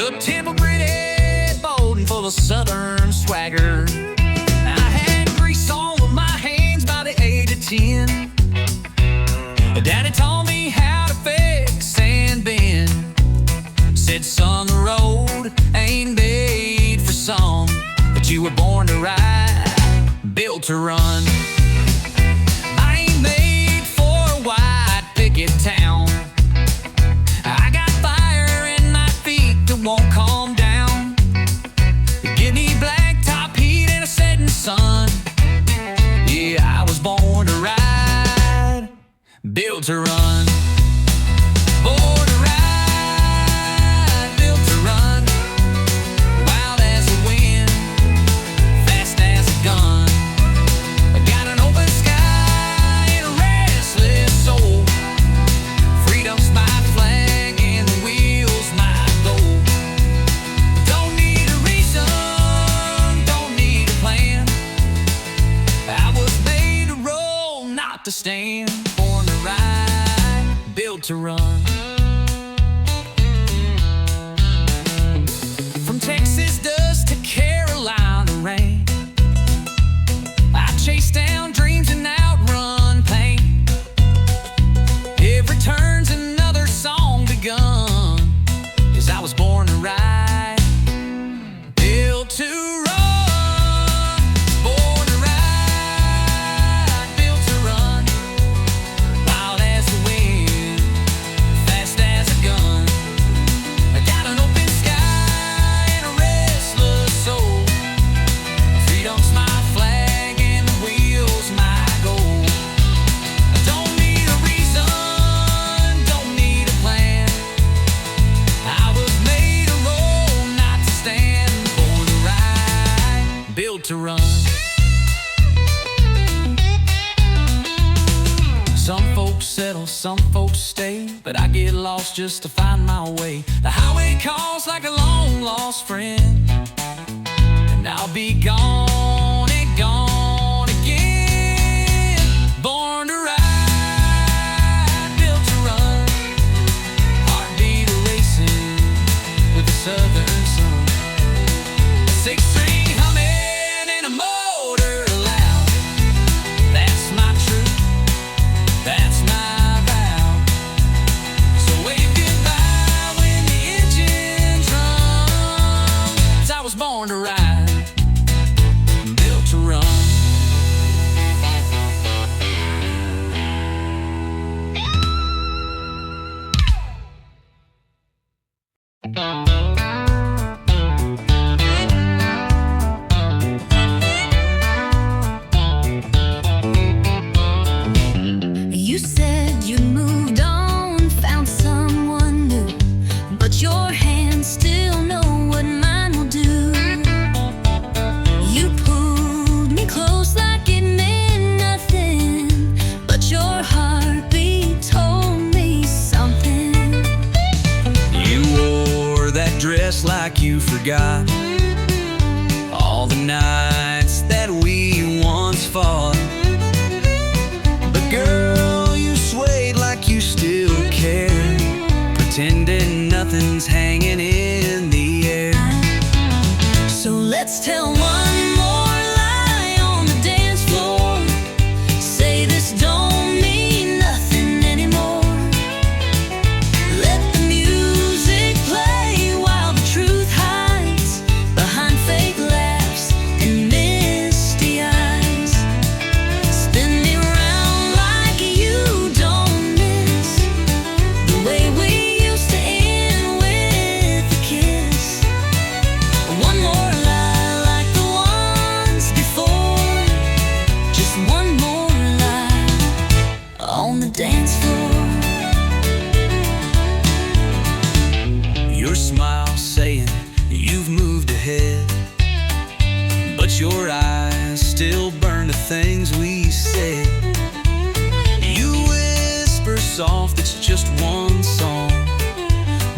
A temple-gritted boat and full of southern swagger. I had grease on with my hands by the age of 10. Daddy taught me how to fix and bend. Said, son, the road ain't made for some, but you were born to ride, built to run. I ain't made for a white picket town. I got fire in my feet that won't calm down. Give me blacktop heat and a setting sun. Yeah, I was born to ride, built to run. Born to ride, built to run. Wild as the wind, fast as a gun. I got an open sky and a restless soul. Freedom's my flag and the wheel's my goal. Don't need a reason, don't need a plan. I was made to roll, not to stand. Born to ride, built to run. From Texas dust to Carolina rain, I chase down dreams and outrun pain. Every turn's another song begun, 'cause I was born to ride, built to run. Born to ride, built to run. Wild as the wind, fast as a gun. I got an open sky and a restless soul. Freedom's my flag and the wheel's my goal. I don't need a reason, don't need a plan. I was made to roll, not to stand. Born to ride, built to run. Some folks settle, some folks stay, but I get lost just to find my way. The highway calls like a long-lost friend, and I'll be gone and gone again. Born to ride, built to run. Heartbeat racing with the southern sun. Six-string humming and a motor loud. That's my truth, that's my vow. So wave goodbye when the engine drums. I was born to ride, built to run. You said you moved on, found someone new, but your hands still know what mine will do. You pulled me close like it meant nothing, but your heartbeat told me something. You wore that dress like you forgot all the nights that we once fought. But girl, you swayed like you still cared, pretending nothing's hanging in the air. So let's tell one more lie on the dance floor. Say this don't mean nothing anymore. Let the music play while the truth hides behind fake laughs and misty eyes. Spin me round like you don't miss the way we used to end with a kiss. One more lie like the ones before. Just one more lie on the dance floor. Your smile saying you've moved ahead, but your eyes still burn the things we said. You whisper soft, it's just one song.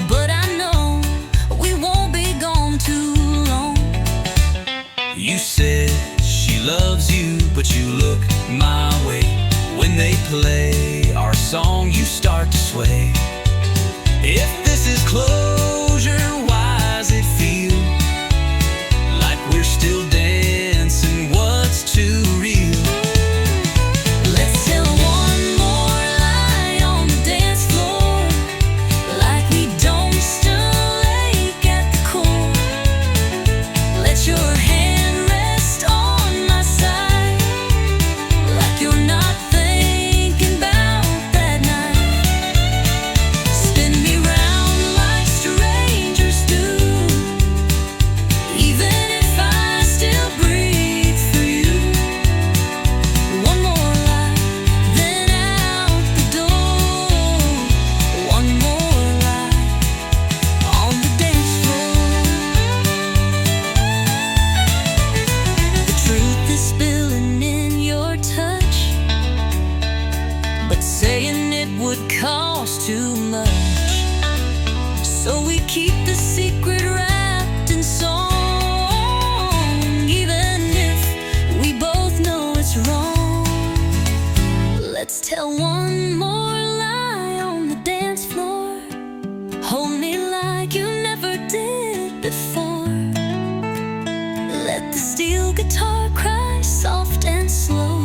But I know we won't be gone too long. You said she loves you, but you look my way. When they play our song, you start to sway. If this is closure, why cost too much. So we keep the secret wrapped in song, even if we both know it's wrong. Let's tell one more lie on the dance floor. Hold me like you never did before. Let the steel guitar cry soft and slow,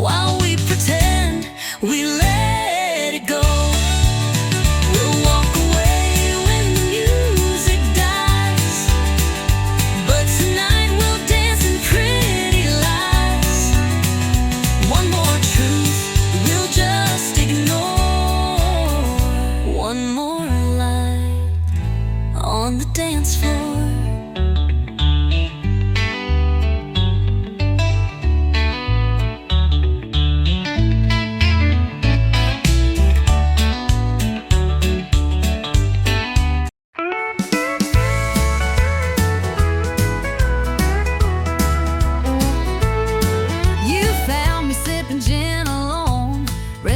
while we pretend we let it go. We'll walk away when the music dies, but tonight we'll dance in pretty lies. One more truth we'll just ignore. One more lie on the dance floor.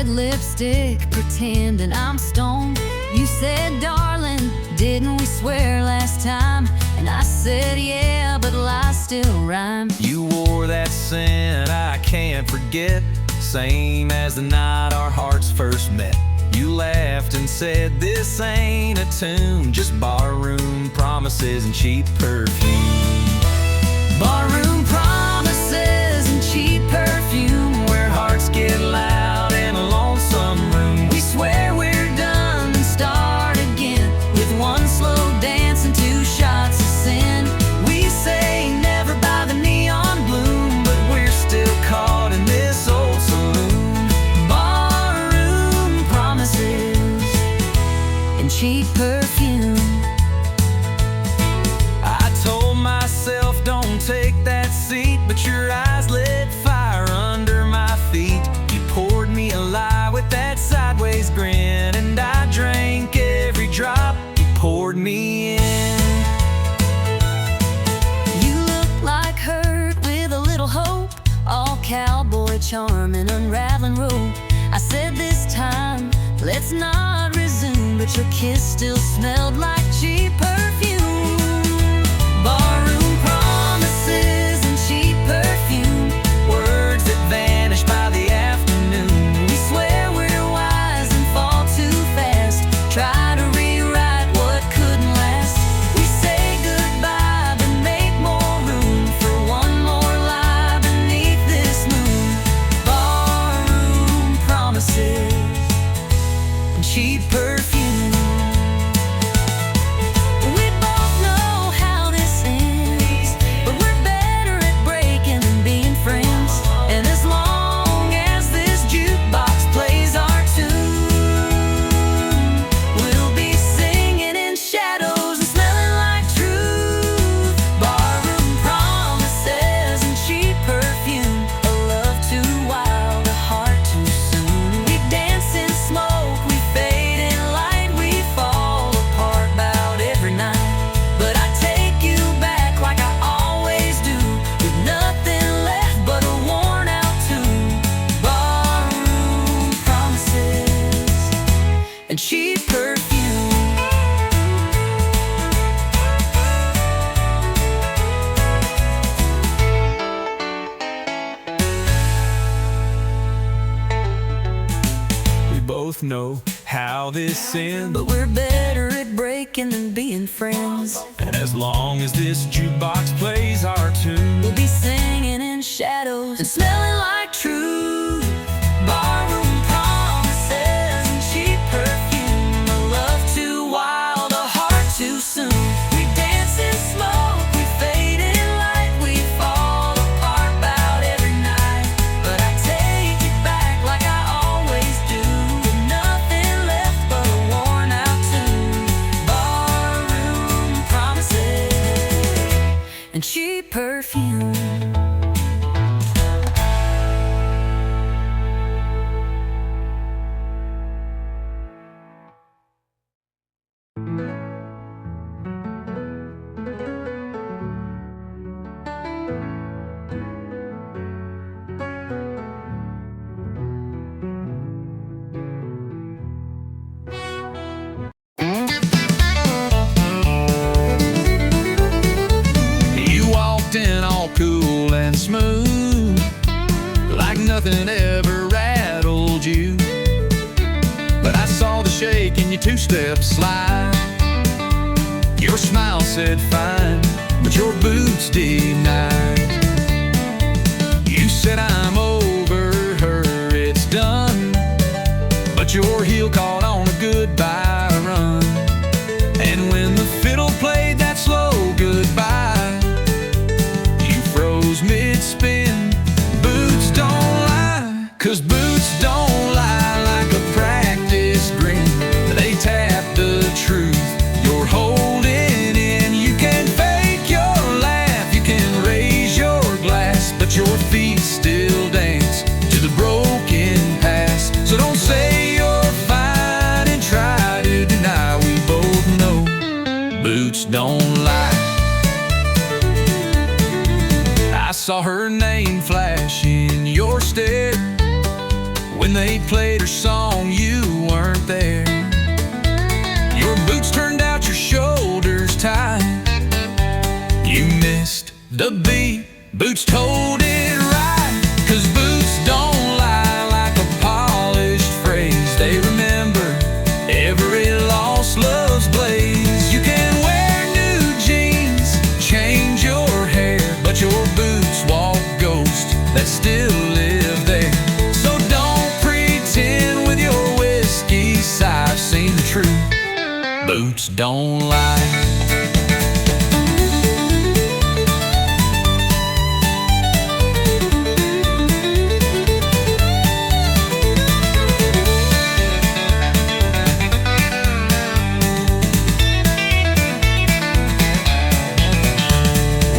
Lipstick, pretending I'm stoned. You said, darling, didn't we swear last time? And I said, yeah, but lies still rhyme. You wore that scent I can't forget, same as the night our hearts first met. You laughed and said, this ain't a tune, just barroom promises and cheap perfume. Barroom promises and cheap perfume, where hearts get loud in a lonesome room. We swear we're done and start again, with one slow dance and 2 shots of sin. We say never by the neon bloom, but we're still caught in this old saloon. Barroom promises and cheap perfume. I told myself don't take that seat, but your eyes lit fire under my feet. You poured me a lie with that sideways grin, and I drank every drop you poured me in. You look like hurt with a little hope, all cowboy charm and unraveling rope. I said this time, let's not resume, but your kiss still smelled like cheap perfume. Barroom promises and cheap perfume, words that vanish by the afternoon. we swear we're wise and fall too fast, try to rewrite what couldn't last. We say goodbye but make more room for one more lie beneath this moon. Barroom promises and cheap perfume. We both know how this ends, but we're better at breaking than being friends. And as long as this jukebox plays our tune, we'll be singing in shadows and smelling like truth. Barroom promises and cheap perfume, a love too wild, a heart too soon. We dance in smoke, we fade in light, we fall apart about every night. But I take you back like I always do, with nothing left but a worn out tune. Barroom promises and cheap perfume. We both know how this ends, But we're better at breaking than being friends. and as long as this jukebox plays our tune, We'll be singing in shadows and smelling like truth. Barroom promises and cheap perfume, a love too wild, a heart too soon. We dance in smoke, we fade in light, we fall apart about every night. But I take it back like I always do, with nothing left but a worn out tune. Barroom promises and cheap perfume. making you two-step slide. Your smile said fine, but your boots denied. You said I'm over her, it's done, but your heel caught on a goodbye run. And when the fiddle played that slow goodbye, you froze mid-spin. Boots don't lie, 'cause boots don't lie like a practice grin. They tap the truth you're holding in. You can fake your laugh, you can raise your glass, but your feet still dance to the broken past. So don't say you're fine and try to deny. We both know boots don't lie. I saw her name flash in your stare. When they played her song, you weren't there. Your boots turned out, your shoulders tight. You missed the beat, boots told it right. 'Cause boots don't lie like a polished phrase. They remember every lost love's blaze. You can wear new jeans, change your hair, but your boots walk ghosts that still live there. So don't pretend with your whiskey sigh. I've seen the truth, boots don't lie.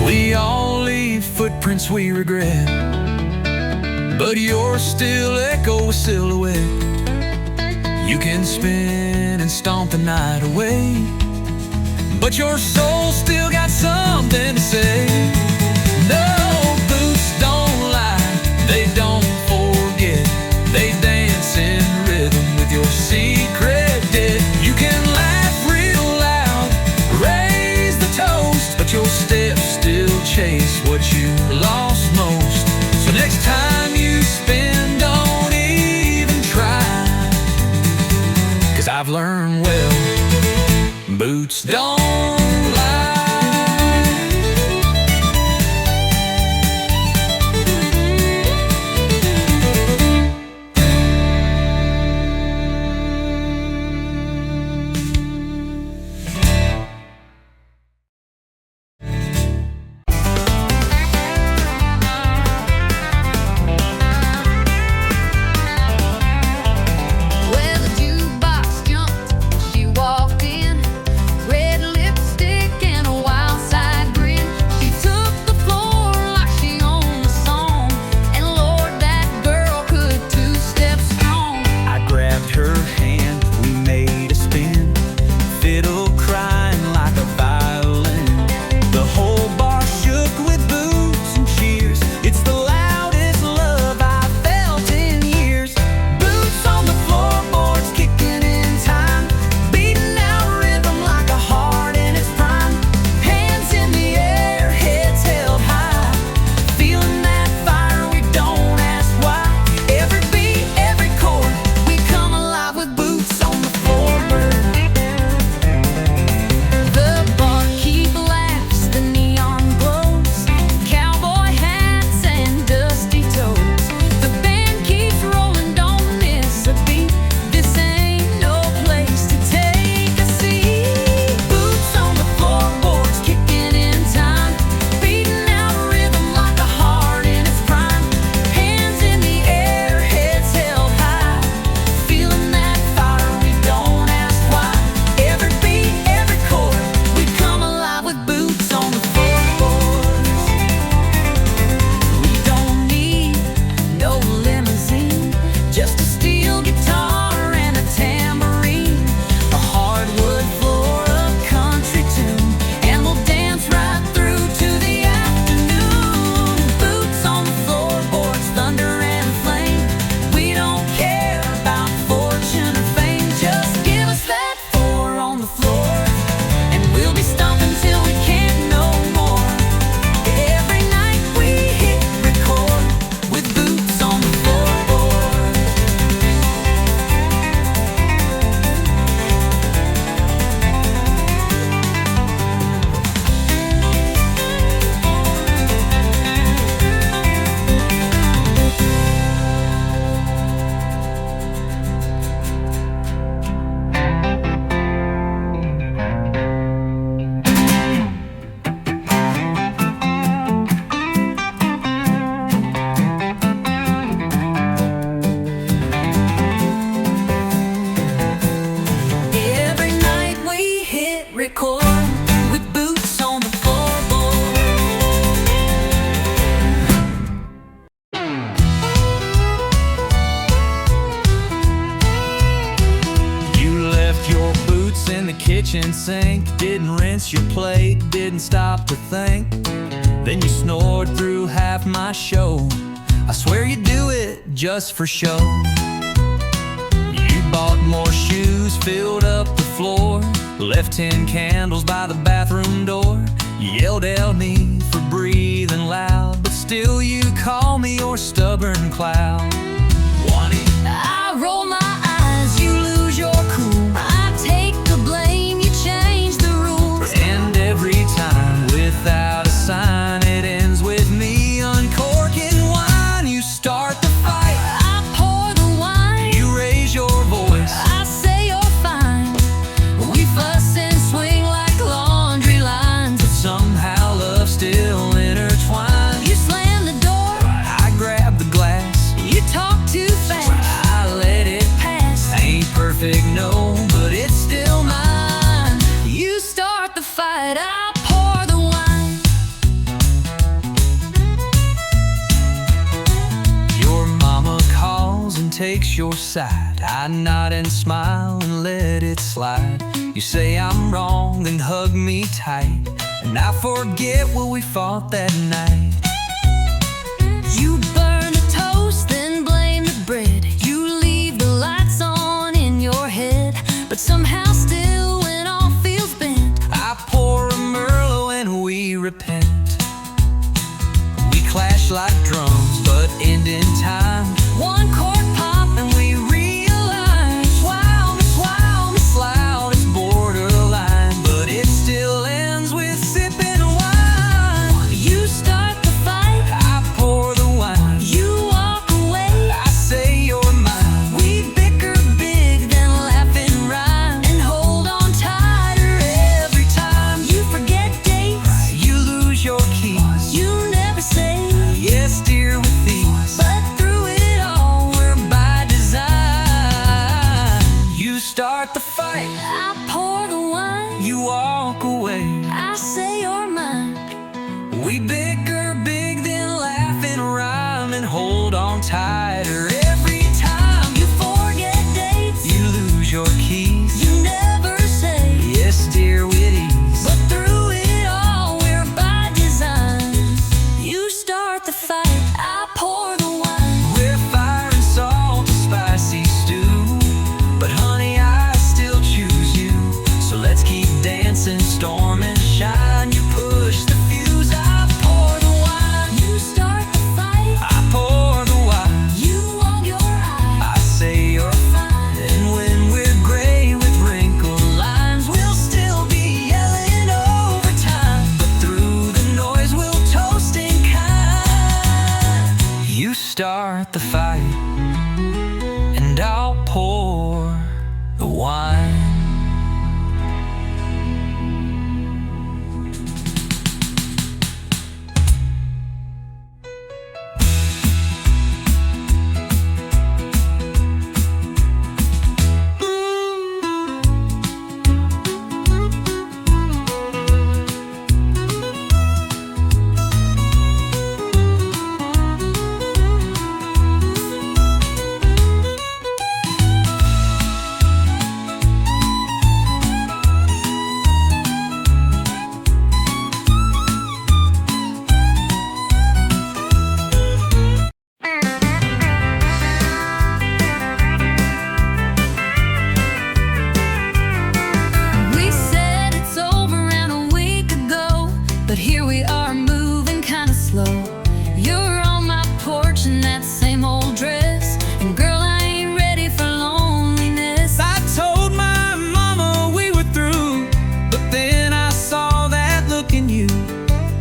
We all leave footprints we regret, but yours still echo a silhouette. You can spin and stomp the night away, but your soul still got something to say. No, boots don't lie, they don't forget. They dance in rhythm with your secret debt. You can laugh real loud, raise the toast, but your steps still chase what you lost most. So next time you spin, don't even try, 'cause I've learned well, boots don't lie. Well, the jukebox jumped, she walked in, red lips kitchen sink, didn't rinse your plate, didn't stop to think. Then you snored through half my show. I swear you do it just for show. You bought more shoes, filled up the floor, left 10 candles by the bathroom door. You yelled at me for breathing loud, but still you call me your stubborn cloud. I roll my eyes, you lose your cool. I take the blame, you change the rules. And every time, without a sign, it ends with me uncorking wine. You start the fight, I pour the wine, you raise your voice, I say you're fine. We fuss and swing like laundry lines, but somehow love still intertwined. you slam the door, I grab the glass, you talk too fast. I let it pass. Ain't perfect, no, but it's still mine. You start the fight, I pour the wine. Your mama calls and takes your side. I nod and smile and let it slide. You say I'm wrong and hug me tight, and I forget what we fought that night. You burn a toast, then blame the bread. You leave the lights on in your head, but somehow still when all feels bent, I pour a Merlot and we repent. We clash like drums, but end in time. one chord pop and we realize, wow, It's loud, it's borderline, but it still ends with sipping wine. you start the fight, I pour the wine, you walk away. I say you're mine. We bicker big, then laugh and rhyme, and hold on tighter every time. You forget dates, You lose your keys, you never say, yes dear with these, but through it all, we're by design. You start the fight, I pour the wine, you walk away. I say you're mine. We bicker big, then laugh and rhyme, and hold on tighter every time. You forget dates, You lose your keys, you never say, yes dear with ease, but through it all, we're by design. You start the fight, I pour the wine. we're fire and salt, a spicy stew. But honey, I still choose you, so let's keep dancing, storm and shine. You push the fuse, I pour the wine. You start the fight, I pour the wine, you want your eye. I say you're fine. And when we're gray with wrinkled lines, we'll still be yelling over time, but through the noise we'll toast in kind. You start the fight, and I'll pour the wine. We said it's over around a week ago, but here we are moving kinda slow. You're on my porch in that same old dress, and girl, I ain't ready for loneliness. I told my mama we were through, but then I saw that look in you.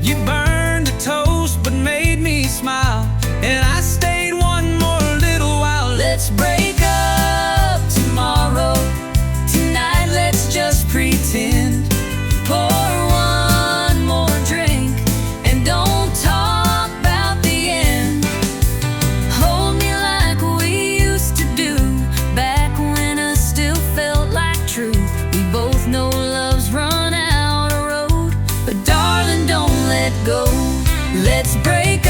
You burned a toast but made me smile, and I stayed one more little while. Let's break up tomorrow. Tonight, let's just pretend. Pour one more drink and don't talk about the end. Hold me like we used to do, back when us still felt like truth. We both know love's run out of road, but darling, don't let go. Let's break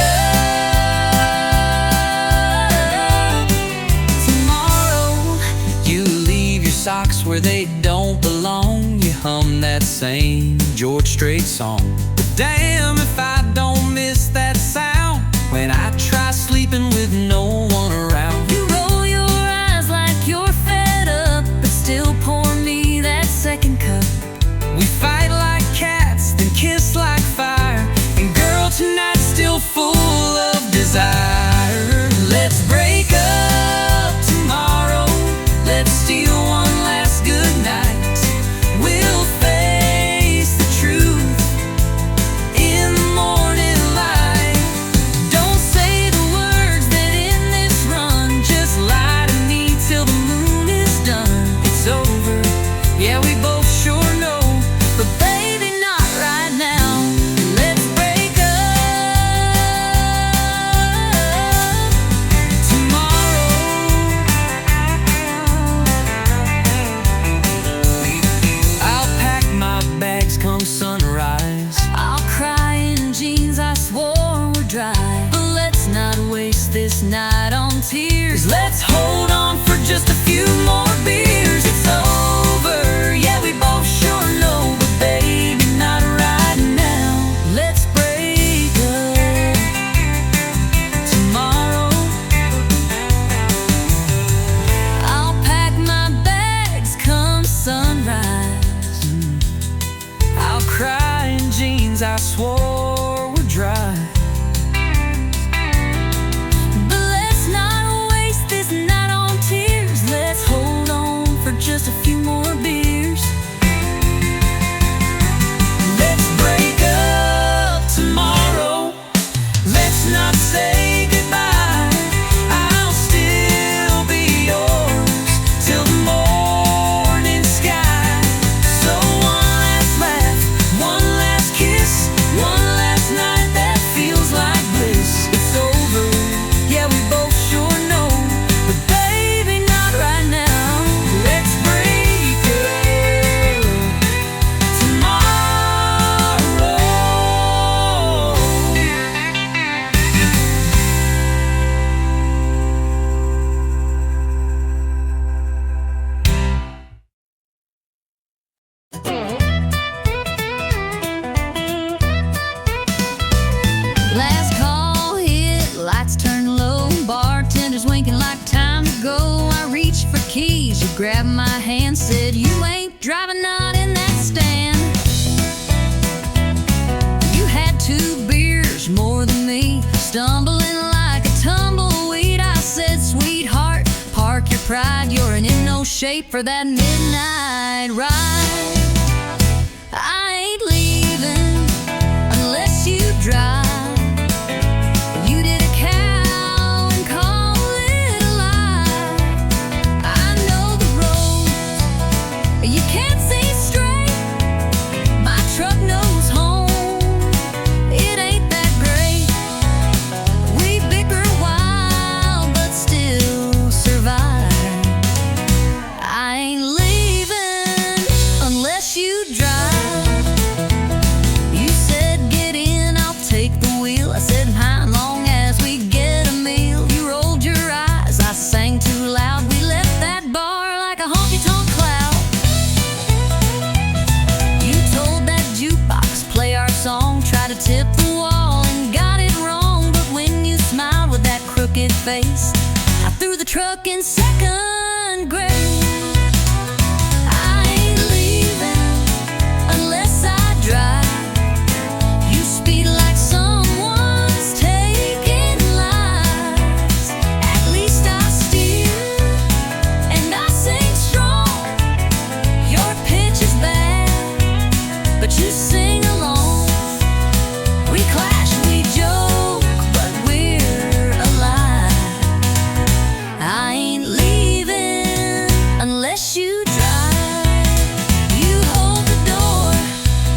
up tomorrow. You leave your socks where they don't belong. You hum that same George Strait song. But damn if I don't miss that sound when I try sleeping with no one around. You roll your eyes like you're fed up, but still pour me that second cup. We fight like cats, then kiss like fire, and girl, tonight's still full of desire. Let's break up tomorrow, let's steal one last good night. We'll face the truth in the morning light. Don't say the words that end this run, just lie to me till the moon is done. It's over, yeah, we both sure know, but baby, not right now. Let's break up tomorrow. I'll pack my bags come sunrise. I'll cry in jeans I swore were dry, but let's not waste this night on tears. Let's hold on for just a few more beers. It's over, yeah, we both sure know, but baby, not right now. Let's break up Tomorrow, I'll pack my bags come sunrise. I'll cry in jeans I swore were dry. But let's not waste this night on tears. Let's hold on for just a few more beers. Let's break up tomorrow. Let's not say goodbye. I'll still be yours till the morning sky. So one last laugh, one last kiss, one last night that feels like bliss. It's over, yeah, we both sure know, but baby, not right now. Let's break up tomorrow. Last call hit, lights turn low, bartender's winking like time to go. I reach for keys, you grab my hand, said you ain't driving, not in that stand. You had 2 beers more than me, stumbling like a tumbleweed. I said, sweetheart, park your pride, you're in no shape for that midnight ride. I ain't leaving unless you drive. You did a cow and call it a lie. I know the roads you can't see straight. My truck knows home, it ain't that great. We bicker a while, but still survive. I ain't leaving unless you drive. You said get in, I'll take the wheel. I said how long as we get a meal. You rolled your eyes, I sang too loud. We left that bar like a honky-tonk cloud. You told that jukebox play our song, tried to tip the wall and got it wrong. But when you smiled with that crooked face, I threw the truck in second grade. I ain't leaving unless I drive. You speed like someone's taking lives. At least I steer and I sing strong. Your pitch is bad, but you sing along. We clash, we joke, but we're alive. I ain't leaving unless you drive. You hold the door,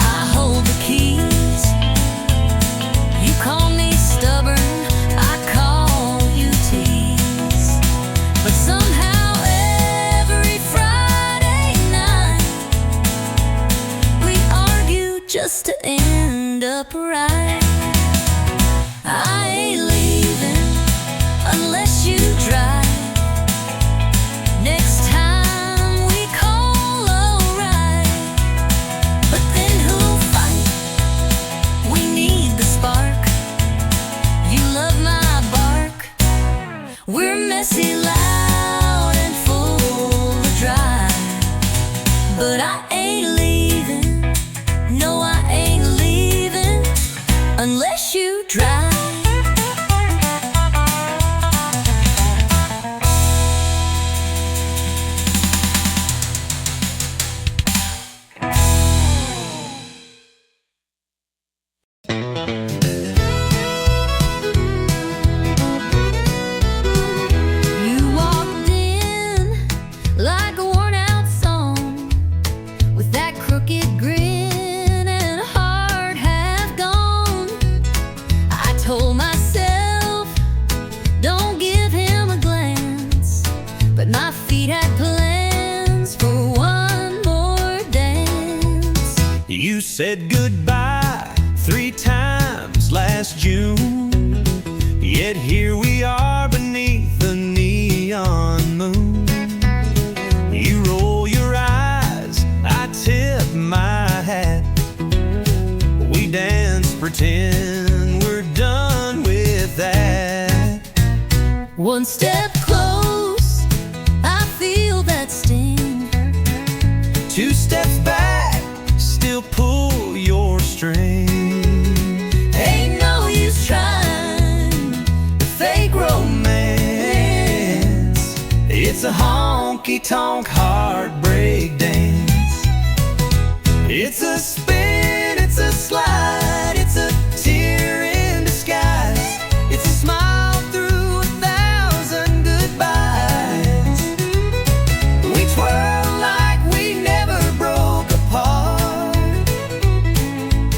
I hold the keys. You call me stubborn, I call you tease. But somehow every Friday night we argue just to end up right. I ain't leaving unless you drive. Next time we call a ride, But I ain't leaving, no I ain't leaving unless you drive. You walked in like a worn out song, with that crooked grin and heart half gone. I told myself, don't give him a glance, but my feet had plans for one more dance. You said goodbye 3 times last June, yet here we are beneath the neon moon. You roll your eyes, I tip my hat. We dance, pretend we're done with that. One step close, I feel that sting. 2 steps back, still pull your string. Ain't no use trying to fake romance. It's a honky-tonk heartbreak dance. It's a spin, it's a slide, it's a tear in disguise. It's a smile through 1,000 goodbyes. We twirl like we never broke apart,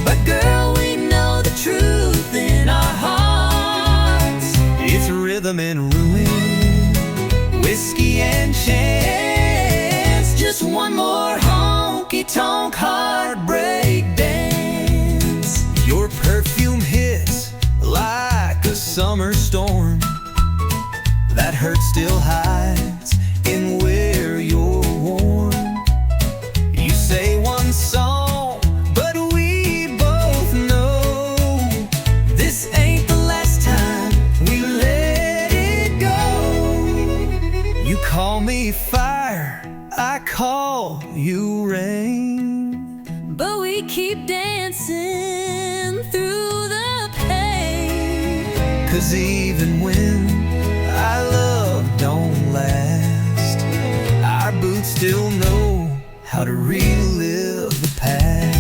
but girl, we know the truth in our hearts. It's rhythm and ruin, whiskey and chance. Just one more honky-tonk heartbreak dance. Your perfume hits like a summer storm. That hurt still hides in where you're warm. You say one song, but we both know this ain't the last time we let it go. You call me fire, I call you rain, But we keep dancing through the pain. 'cause even when our love don't last, our boots still know how to relive the past.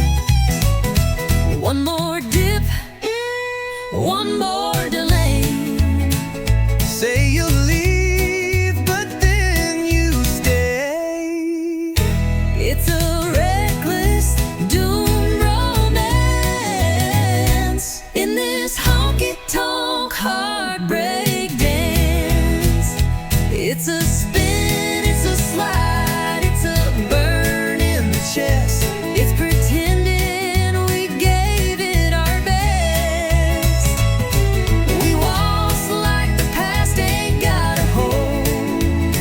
One more dip, one more delay. Say you'll leave, but then you stay. It's a reckless doom romance in this honky-tonk heartbreak dance. It's a spin, it's a slide, it's a burn in the chest. It's pretending we gave it our best. We waltz like the past ain't got a hold,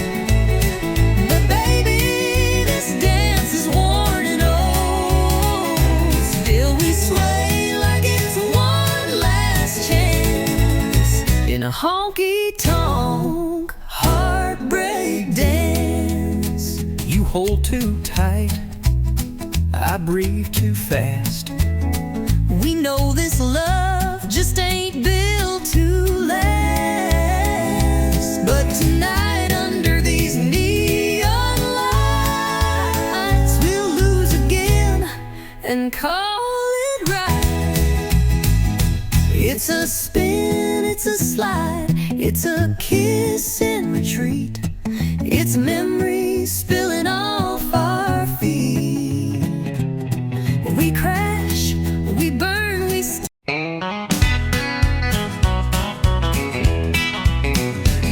but baby, this dance is worn and old. Still we sway like it's one last chance in a honky-tonk heartbreak dance. You hold too tight, I breathe too fast. We know this love just ain't built to last, but tonight under these neon lights, we'll lose again and call it right. It's a spin, it's a slide, it's a kiss in retreat. It's memories spilling off our feet. We crash, we burn, we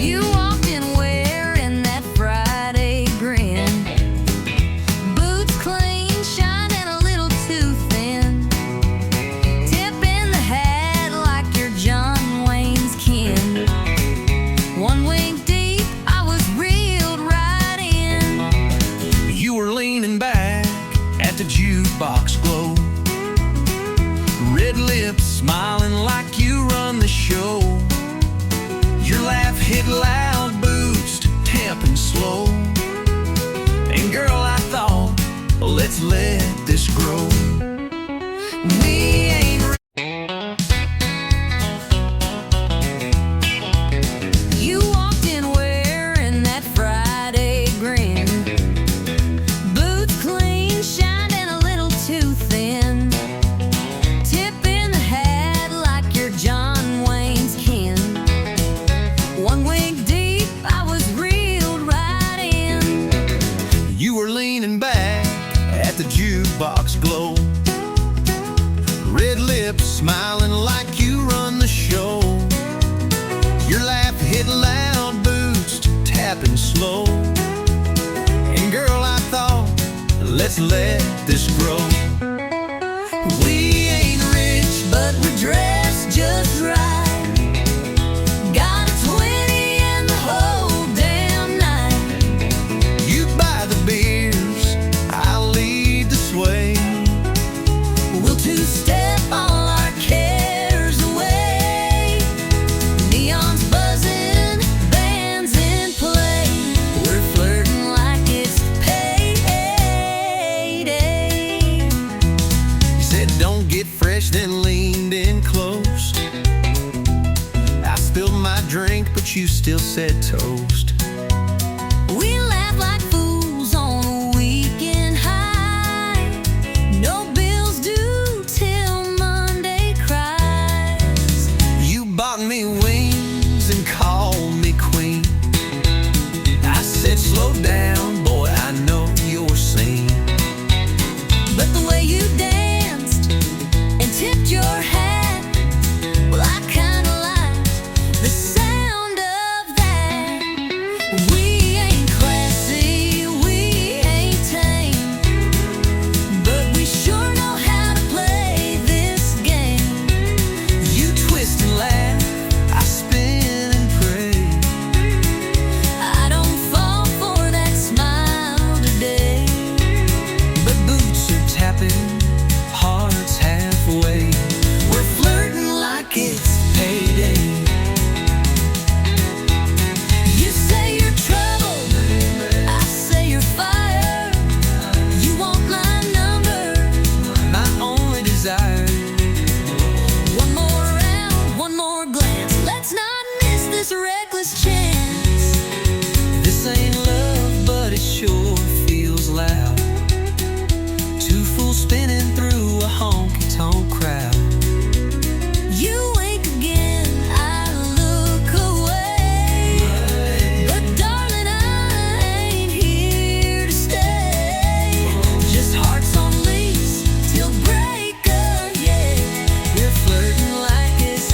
You walked in wearing that Friday grin, boots clean, shining a little too thin, tipping the hat like you're John Wayne's kin. One wink deep, I was reeled right in. You were leaning back at the jukebox glow, red lips smiling like you run the show. Your laugh hit loud, boost, temp and slow. And girl, I thought, let's let this grow. We ain't You walked in wearing that Friday grin, boots clean, shined and a little too thin, tipping the hat like you're John Wayne's kin. One wing deep, I was reeled right in. You were leaning back at the jukebox glow, red lips smiling like you run the show. Your laugh hit loud, boots tapping slow. And girl, I thought, let's let this grow. We ain't rich, But we're dressed just right, got a 20 in the whole damn night. you buy the beers, I'll lead the sway. We'll two-step all our cares away. Neon's buzzing, bands in play. We're flirting like it's payday. You said don't get fresh, then leaned in close. I spilled my drink, but you still said toast. We laugh like fools on a weekend high. No bills due till Monday cries. You bought me wings and called me queen. I said slow down, boy, I know you're seen. But the way you danced and tipped your hat, well, I kinda liked the sound of that. We ain't classy, we ain't tame, but we sure know how to play this game. You twist and laugh, I spin and pray. I don't fall for that smile today. But boots are tapping, hearts halfway. We're flirting like it's payday. You say you're trouble, I say you're fire. You want my number, My only desire. one more round, one more glance. Let's not miss this reckless chance. This ain't love, but it sure feels loud. Two fools spinning through a honky-tonk crowd. You wink again, I look away. But darling, I ain't here to stay. Just hearts on lease till break of day. We're flirting like it's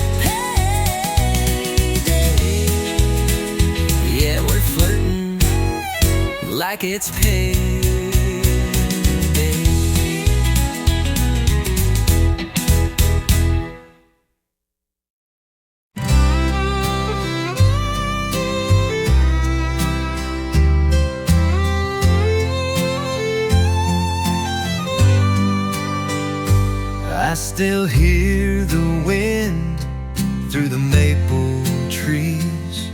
Payday. Yeah, we're flirting like it's payday. I still hear the wind through the maple trees,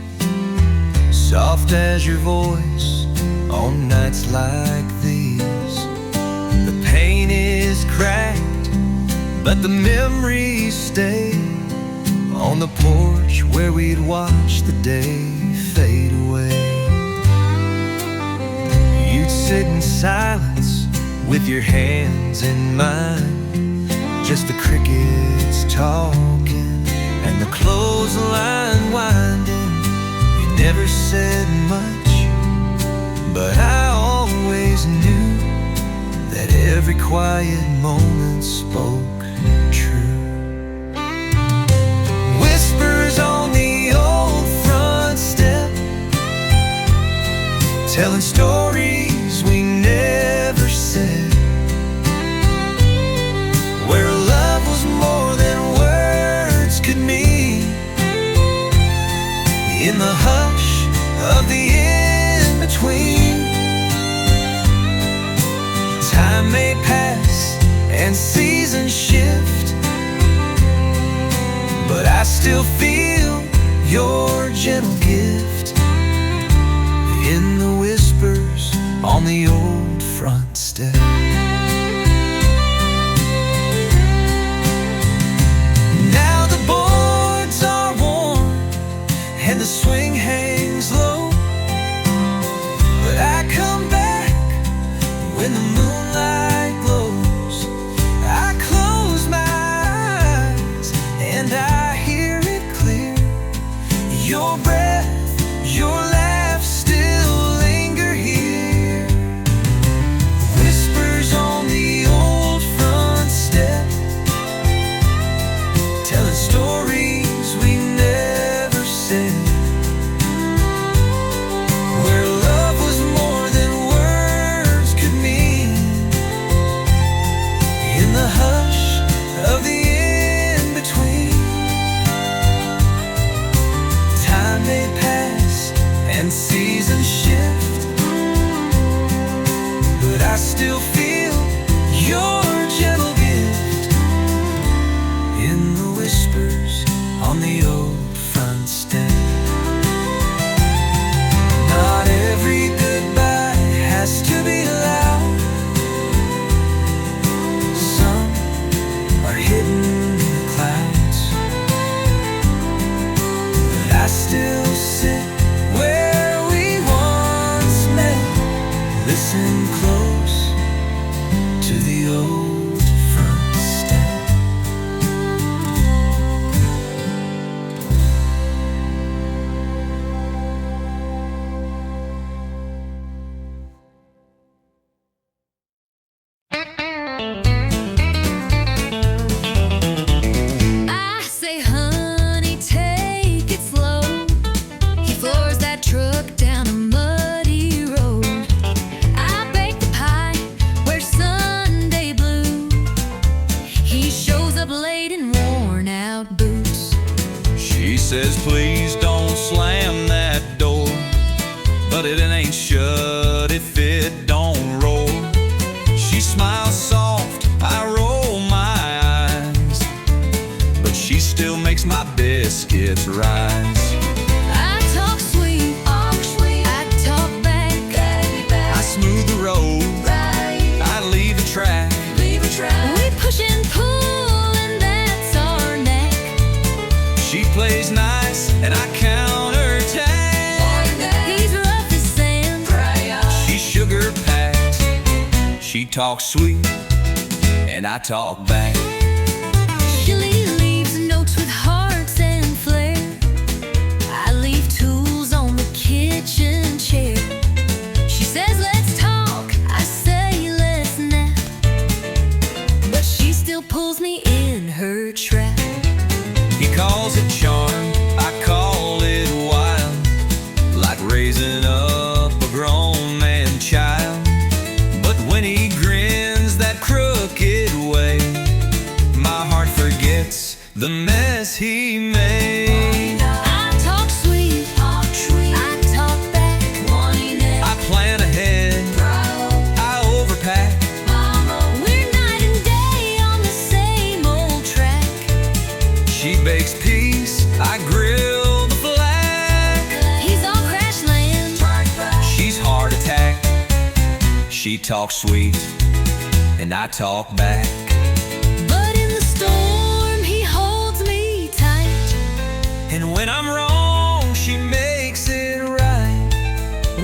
soft as your voice on nights like these. The paint is cracked, but the memories stay on the porch where we'd watch the day fade away. You'd sit in silence with your hands in mine, just the crickets talking and the clothesline winding. You never said much, but I always knew that every quiet moment spoke true. Whispers on the old front step, telling stories we never said, where love was more than words could mean. In the hush of the in-between, time may pass and seasons shift, but I still feel your gentle gift in the whispers on the old front step. the swing hangs low. But I come back when the moonlight glows. I close my eyes and I hear it clear. Your breath, your laugh still linger here. Whispers on the old front step, telling stories we never said. Where love was more than words could mean. In the hush of the in-between, time may pass and seasons shift, but I still feel your gentle gift in the whispers on the old front step. Not every goodbye has to be loud. Some are hidden in the clouds, but I still sit where we once met. Listen close to the old front step. I say, honey, take it slow. He floors that truck down a muddy road. I bake the pie, wear Sunday blue. He shows up late in worn out boots. She says, please don't slam that door, but it ain't shut if it don't roll. She smiles soft, I roll my eyes, but she still makes my biscuits rise. I talk sweet, I talk back. I smooth the road, I leave a track. We push and pull, and that's our knack. She plays nice and I counterattack. He's rough as sand. She sugar packed. She talks sweet and I talk back. She leaves notes with hearts and flair. I leave tools on the kitchen chair. She says, let's talk. I say, let's nap. But she still pulls me in her trap. He calls it charm, I call it wild, like raising up a grown man child. But when he grins that crooked way, my heart forgets the mess he made. I talk sweet, I talk back. I plan ahead, I overpack. We're night and day on the same old track. She bakes peace, I grill the flag. He's all crash land. She's heart attack. She talks sweet and I talk back. But in the storm, he holds me tight. And when I'm wrong, she makes it right.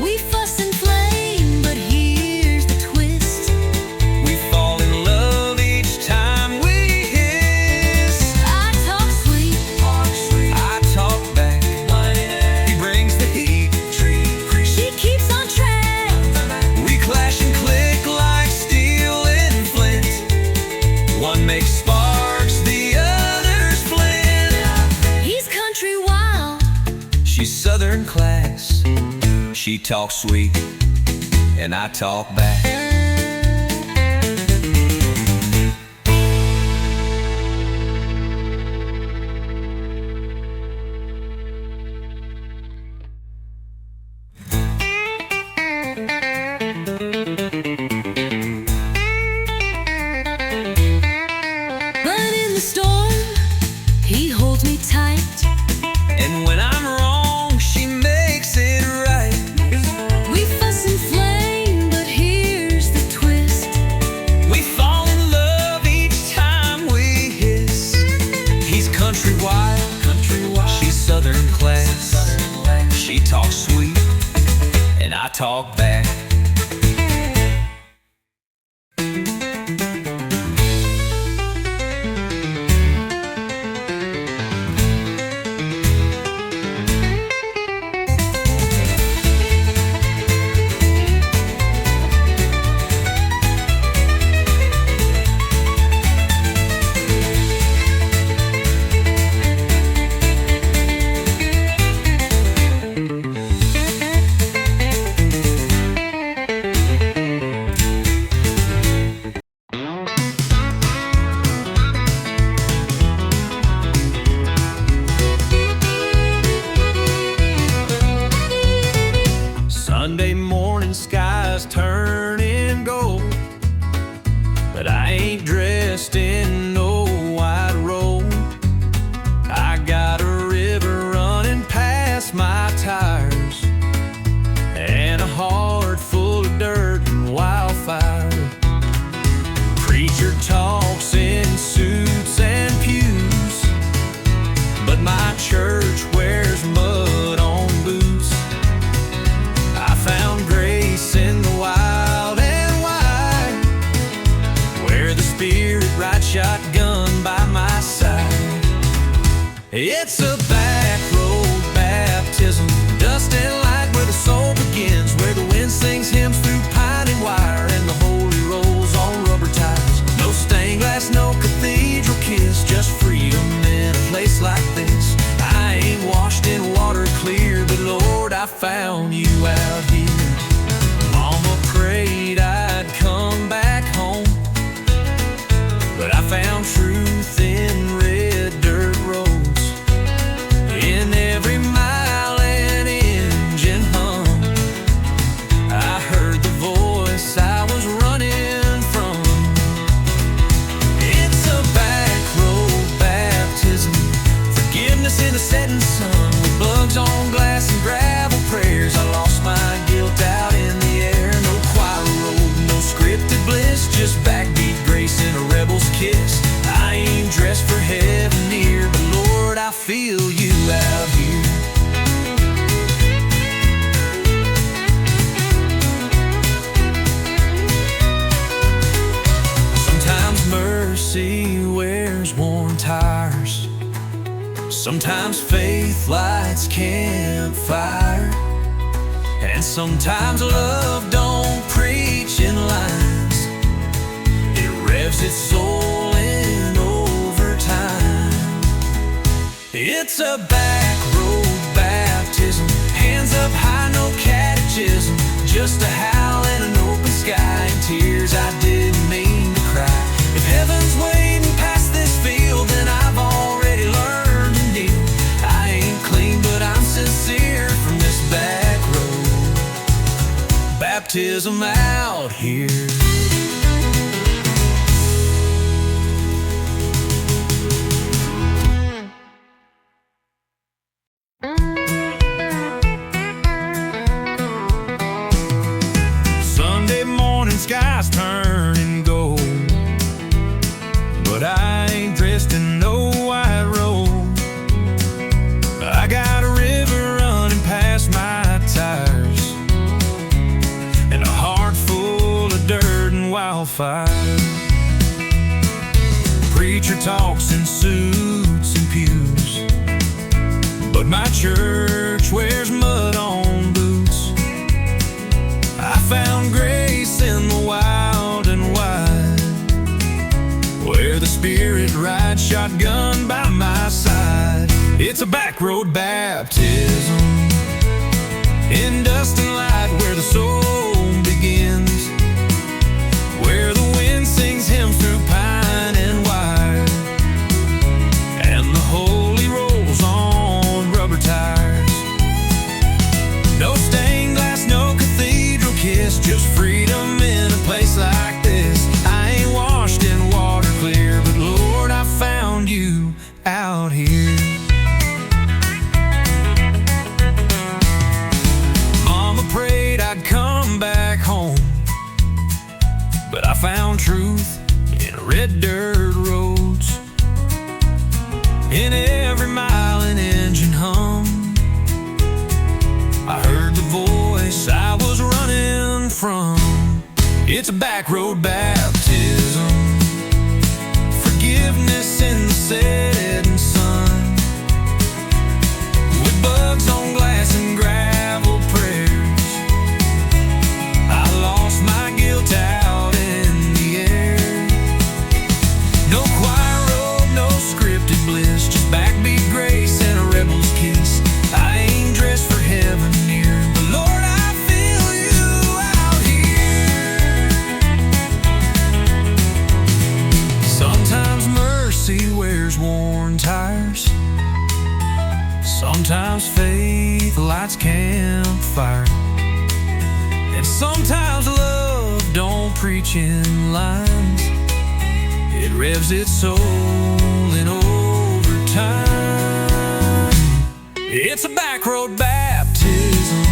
We fuss and flame, but here's the twist. We fall in love each time we hiss. I talk sweet, I talk back. He brings the heat. she keeps on track. We clash and click like steel and flint. One makes sparks, the other's flint. He's country wild. She's southern class. She talks sweet and I talk back. But in the storm, he holds me tight. And when I'm wrong, she makes it right. We fuss and flame, but here's dressed in no white robe. I got a river running past my tires, and a heart full of dirt and wildfire. Preacher talks in suits and pews, but my church wears mud on boots. I found grace in the wild and wide, where the Spirit rides shotgun by my side. It's a back road baptism, dust and light where the soul begins, where the wind sings hymns through pine and wire, and the holy rolls on rubber tires. No stained glass, no cathedral kiss, just freedom in a place like this. I ain't washed in water clear, but Lord, I found you out here. Mama prayed I'd come back home, but I found truth in red dirt roads, in every mile an engine hum. I heard the voice I was running from. It's a back road baptism, forgiveness in the setting sun, with bugs on glass and gravel prayers. I lost my guilt out in the air. No choir road, no scripted bliss, just backbeat grace and a rebel's kiss. I ain't dressed for heaven near, but Lord, I feel you out here. Sometimes mercy wears worn tires, sometimes faith lights campfire, and sometimes love don't preach in lines. It revs its soul in overtime. It's a back road baptism, hands up high, no catechism, just a howl and an open sky, and tears I didn't mean to cry. If heaven's waiting past this field, then I've already learned to kneel. I ain't clean, but I'm sincere from this back road baptism out here. Sunday morning skies turning gold, but I ain't dressed in no white robe. I got a river running past my tires, and a heart full of dirt and wildfire. Preacher talks in suits and pews, but my church wears mud on boots. I found grace in the wild and wide, where the Spirit rides shotgun by my side. It's a back road baptism, in dust and light where the soul begins, where the wind sings hymns through pine and wire, and the holy rolls on rubber tires. No stained glass, no cathedral kiss, just freedom in a place like this. I ain't washed in water clear, but Lord, I found you out here. Mama prayed I'd come back home, but I found truth in red dirt roads, in every mile an engine hum. I heard the voice I was running from. It's a back road baptism, forgiveness in the setting sun, with bugs on glass and gravel prayers. I lost my guilt out in the air. No choir robe, no scripted bliss, just backbeat grace and a rebel's kiss. I ain't dressed for heaven near, but Lord, I feel you out here. Sometimes mercy wears worn tires, sometimes faith lights campfire, and sometimes love don't preach in lines. it revs its soul in overtime. It's a back road baptism,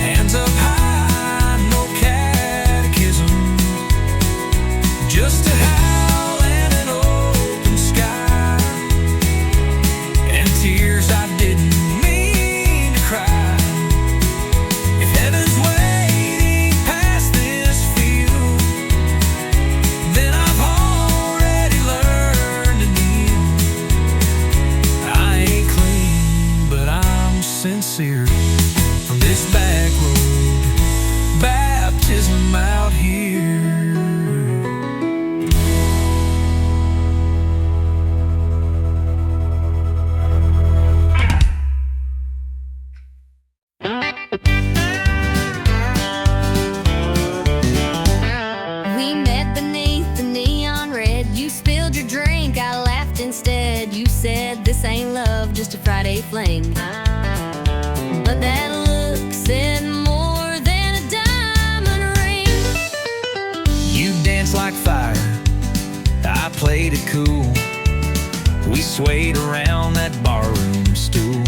hands up high, no catechism, just a howl and an open sky, and tears I didn't mean to cry. If heaven's waiting past this field, then I've already learned to kneel. I ain't clean, but I'm sincere from this back road baptism out here. We met beneath the neon red. You spilled your drink, I laughed instead. You said this ain't love, just a Friday fling. But that look said more than a diamond ring. You danced like fire, I played it cool. We swayed around that barroom stool.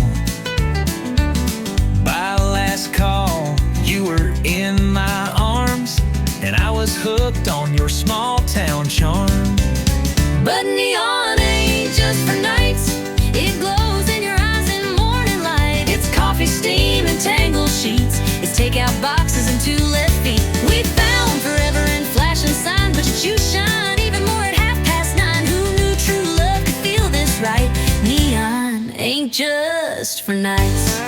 By last call, you were in my arms, and I was hooked on your small town charm. But neon ain't just for nights. It glows in your eyes in morning light. It's coffee, steam, and tangled sheets. It's takeout boxes and two left feet. We found forever in flashing signs, but you shine even more at 9:30. Who knew true love could feel this right? Neon ain't just for nights.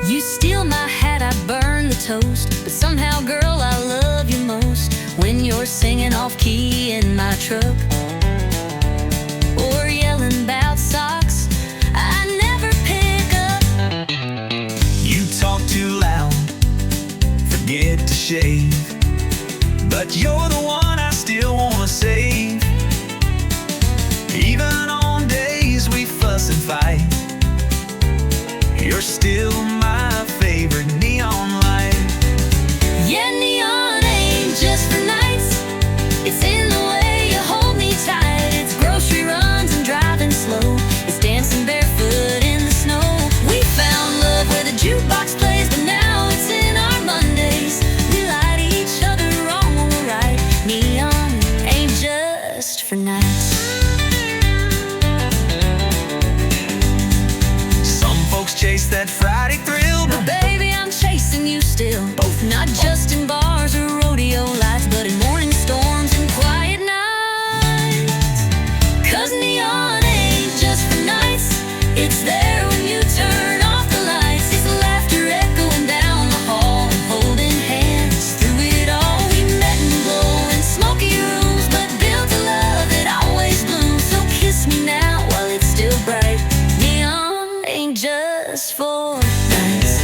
You steal my hat, I burn the toast. But somehow, girl, I love you most when you're singing off key in my truck, or yelling about socks I never pick up. You talk too loud, forget to shave, but you're the one I still wanna save. Even on days we fuss and fight, you're still my favorite neon light. Yeah, neon ain't just for nights. It's in the way you hold me tight. It's grocery runs and driving slow. It's dancing barefoot in the snow. We found love where the jukebox plays, but now it's in our Mondays. We light each other wrong when we're right. Neon ain't just for nights. Some folks chase that Friday thrill, But baby, I'm chasing you still. Both not just in bars or rodeo lights, but in morning storms and quiet nights. 'Cause neon ain't just for nights. It's there when you turn off the lights. It's laughter echoing down the hall, holding hands through it all. We met in glowing smoky rooms, but built a love that always blooms. So kiss me now while it's still bright. Neon ain't just for nights.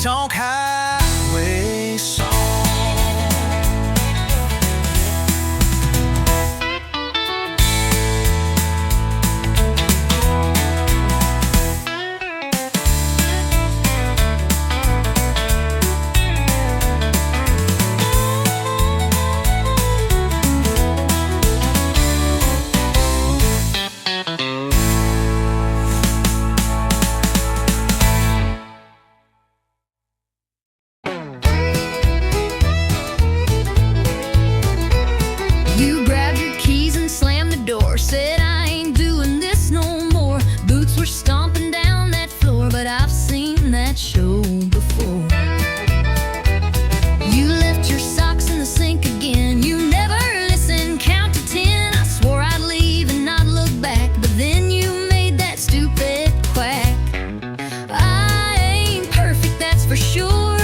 honky-tonk highway song. You grabbed your keys and slammed the door. Said, I ain't doing this no more. Boots were stomping down that floor, but I've seen that show before. You left your socks in the sink again. You never listened, count to 10. I swore I'd leave and not look back, but then you made that stupid quack. I ain't perfect, that's for sure.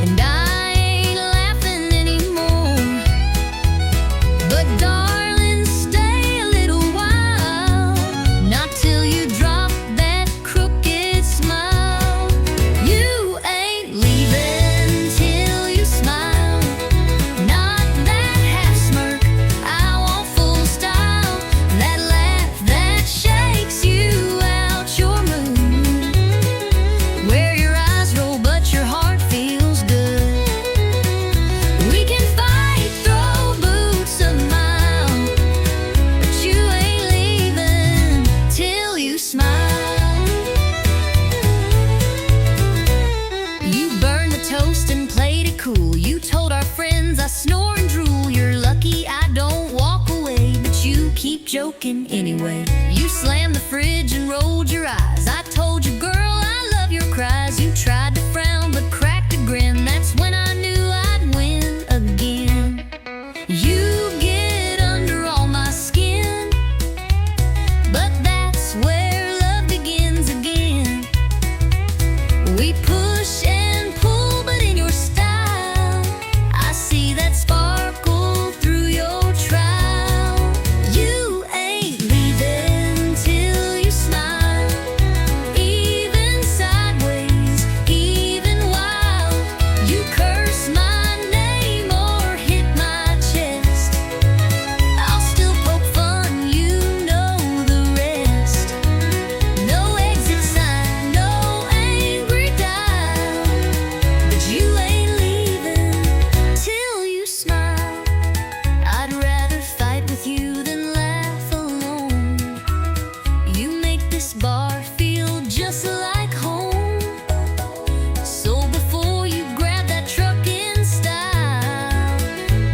And I ain't laughing anymore. But darling, stay a little while. Not till you drop that crooked smile. You ain't leaving till you smile. Not that half smirk, I want full style. That laugh that shakes you out your mood. Where your eyes roll but your heart feels good. We can fight, throw boots a mile, but you ain't leaving till you smile. You burned the toast and played it cool. You told our friends I snore and drool. You're lucky I don't walk away, but you keep joking anyway. You slammed the fridge and rolled your eyes. I told you, girl, I love your cries. You tried to frown but cracked a grin. That's when I knew I'd win again. You get under all my skin, but that's where love begins again. We push and pull, but in your style, I see that sparkle through your trowel. You ain't leaving till you smile. Even sideways, even wild. You curse my name or hit my chest, I'll still poke fun, you know the rest. No exit sign, no angry dial, but you ain't leaving till you smile. I'd rather fight with you than laugh alone. You make this bar feel just like home. So before you grab that truck in style,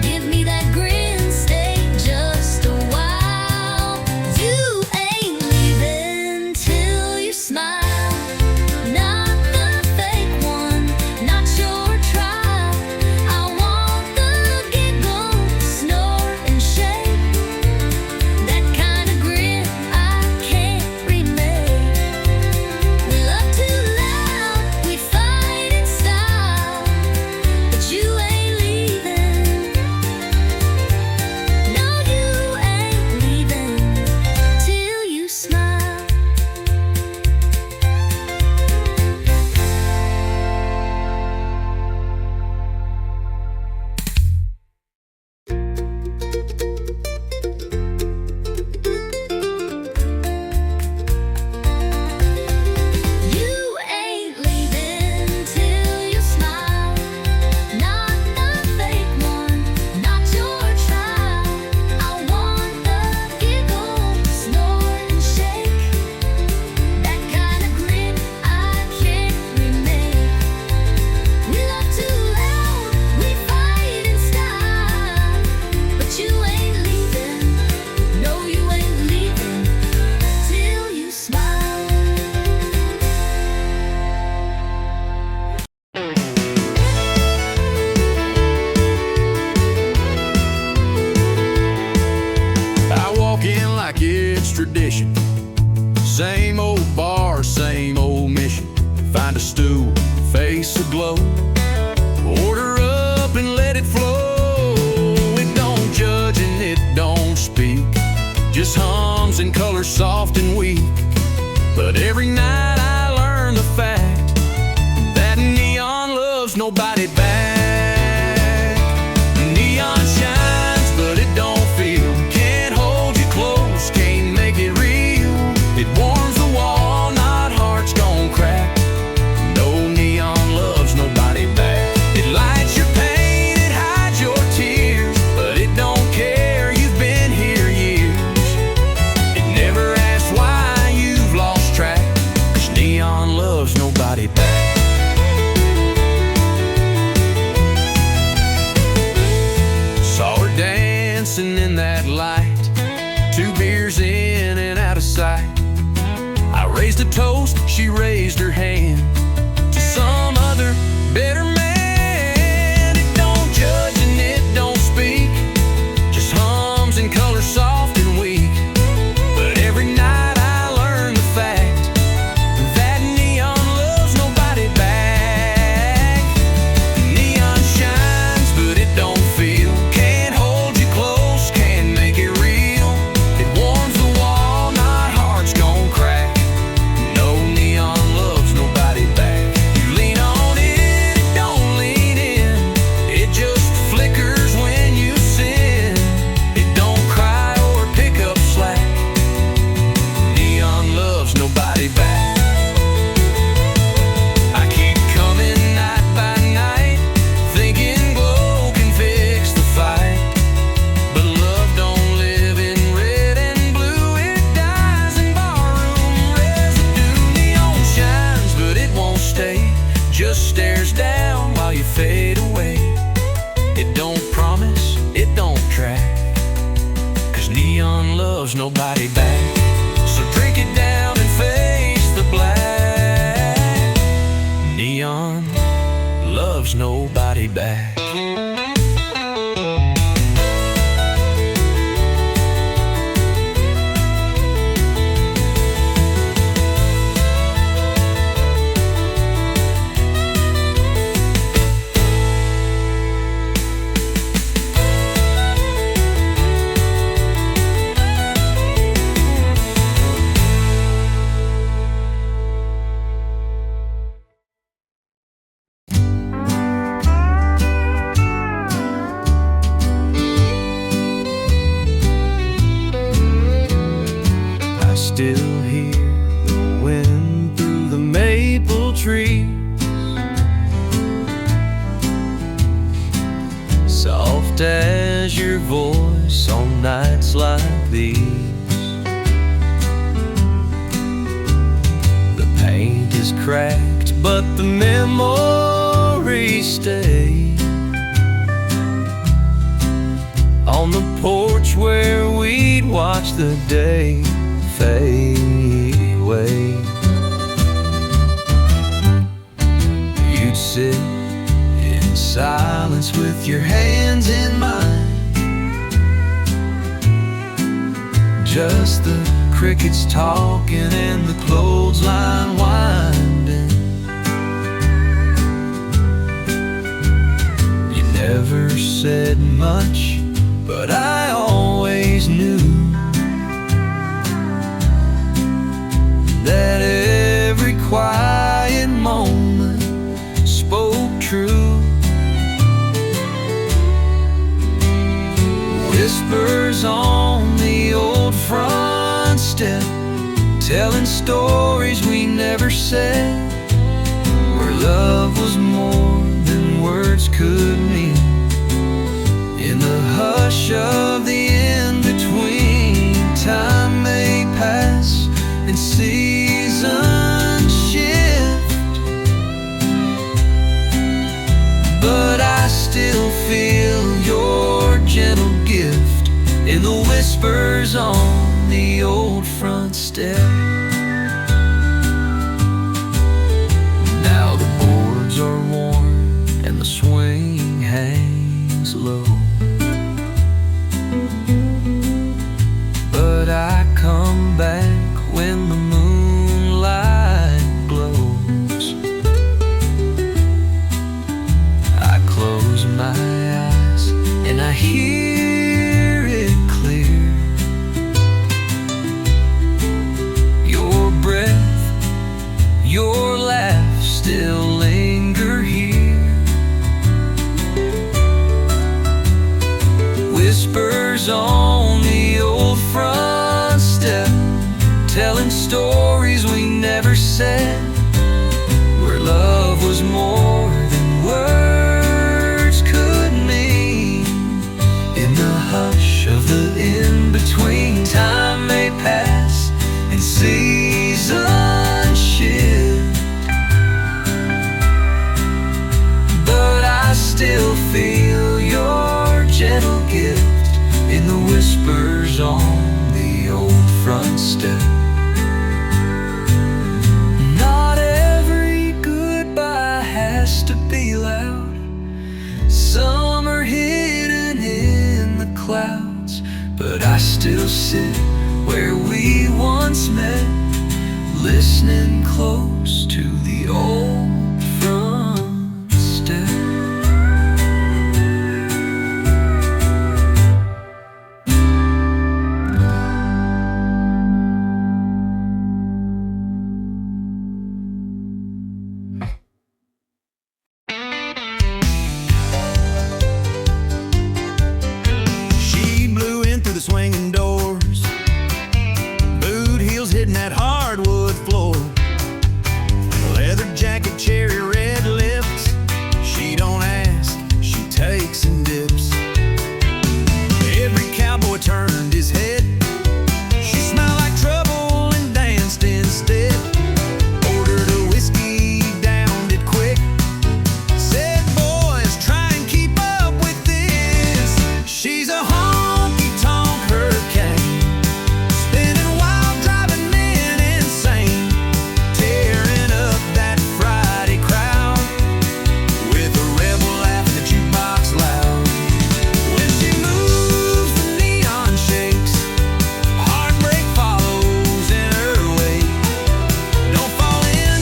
give me that grin, stay just a while. You ain't leaving till you smile. Not the fake one, not your trial. I want the giggle, snort and shake. That kind of grin I can't remake. We love too loud, we fight in style, but you ain't leaving. No, you ain't leaving till you smile. You ain't leaving till you smile. Not the fake one, not your trial. I want the giggle, snort and shake. That kind of grin I can't remake. We love too loud, we fight in style, but you ain't leaving. No, you ain't leaving till you smile. I walk in like it's tradition. Same old bar, same old mission. Find a stool, face aglow. Order up and let it flow. It don't judge and it don't speak. Just hums and colors soft and weak. But every night I learn the fact she raised her hand to some other better man. It don't judge and it don't speak, just hums and colors soft and weak. But every night I learn the fact that neon loves nobody back. Neon shines, but it don't feel, can't hold you close, can't make it real. It warms the wall, not hearts gon' crack. No, neon loves nobody back. You lean on it, it don't lean in, it just flickers when you sin. It don't cry or pick up slack. Neon loves nobody back. I keep coming night by night, thinking glow can fix the fight. But love don't live in red and blue, it dies in barroom residue. Neon shines, but it won't stay, just stares down while you fade away. It don't promise, it don't track, 'cause neon loves nobody back. So drink it down and face the black. Neon loves nobody back. I still hear the wind through the maple tree, soft as your voice on nights like these. The paint is cracked, but the memories stay. On the porch where we'd watch the day fade away, you'd sit in silence with your hands in mine, just the crickets talking and the clothesline winding. You never said much, but I always knew that every quiet moment spoke true. Whispers on the old front step, telling stories we never said, where love was more than words could mean. In the hush of the in-between, time may pass and seasons shift, but I still feel your gentle gift in the whispers on the old front step. Now the boards are worn and the swing hangs low, but I come back when the moonlight glows. I close my eyes and I hear it clear. Your breath, your laugh still linger here. Whispers on the old front step, telling stories we never said, where love was more than words could mean. In the hush of the in-between, time may pass and seasons shift, but I still feel your gentle gift in the whispers on the old front step. listening close to the old front step. She blew in through the swinging doors, boot heels hitting that hardwood floor, leather jacket, cherry red lips. She don't ask, she takes and dips. Every cowboy turned his head. She smiled like trouble and danced instead. Ordered a whiskey, downed it quick. Said, boys, try and keep up with this. She's a honky-tonk hurricane, spinning wild, driving men insane, tearing up that Friday crowd with a rebel laughing the jukebox loud. When she moves, the neon shakes, heartbreak follows in her wake. Don't fall in,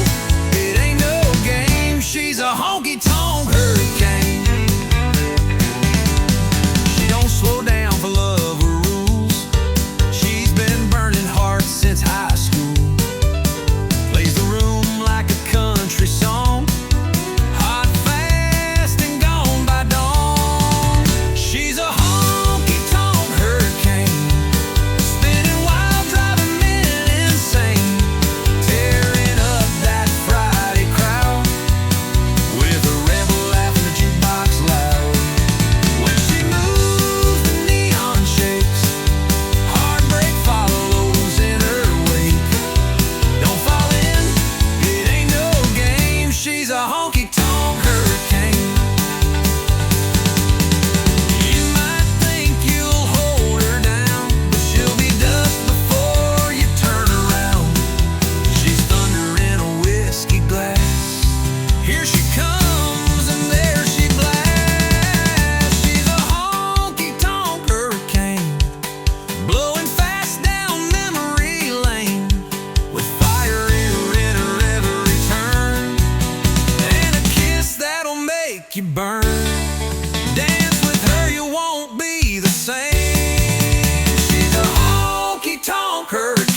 it ain't no game. She's a honky-tonk hurricane. She don't slow down for love or rules. She's been burning hearts since high school. Plays the room like a country song, hot, fast, and gone by dawn. She's a honky-tonk hurricane, spinning wild, driving men insane, tearing up that Friday crowd with a rebel laughing the jukebox loud. When she moves, the neon shakes, heartbreak follows in her wake. Don't fall in, it ain't no game. She's a honky-tonk hurricane. You might think you'll hold her down, but she'll be dust before you turn around. She's thunder in a whiskey glass. Here she comes and there she blasts. She's a honky-tonk hurricane, blowing fast down memory lane, with fire in her every turn, and a kiss that'll make you burn. Dance with her, you won't be the same. She's a honky-tonk hurricane.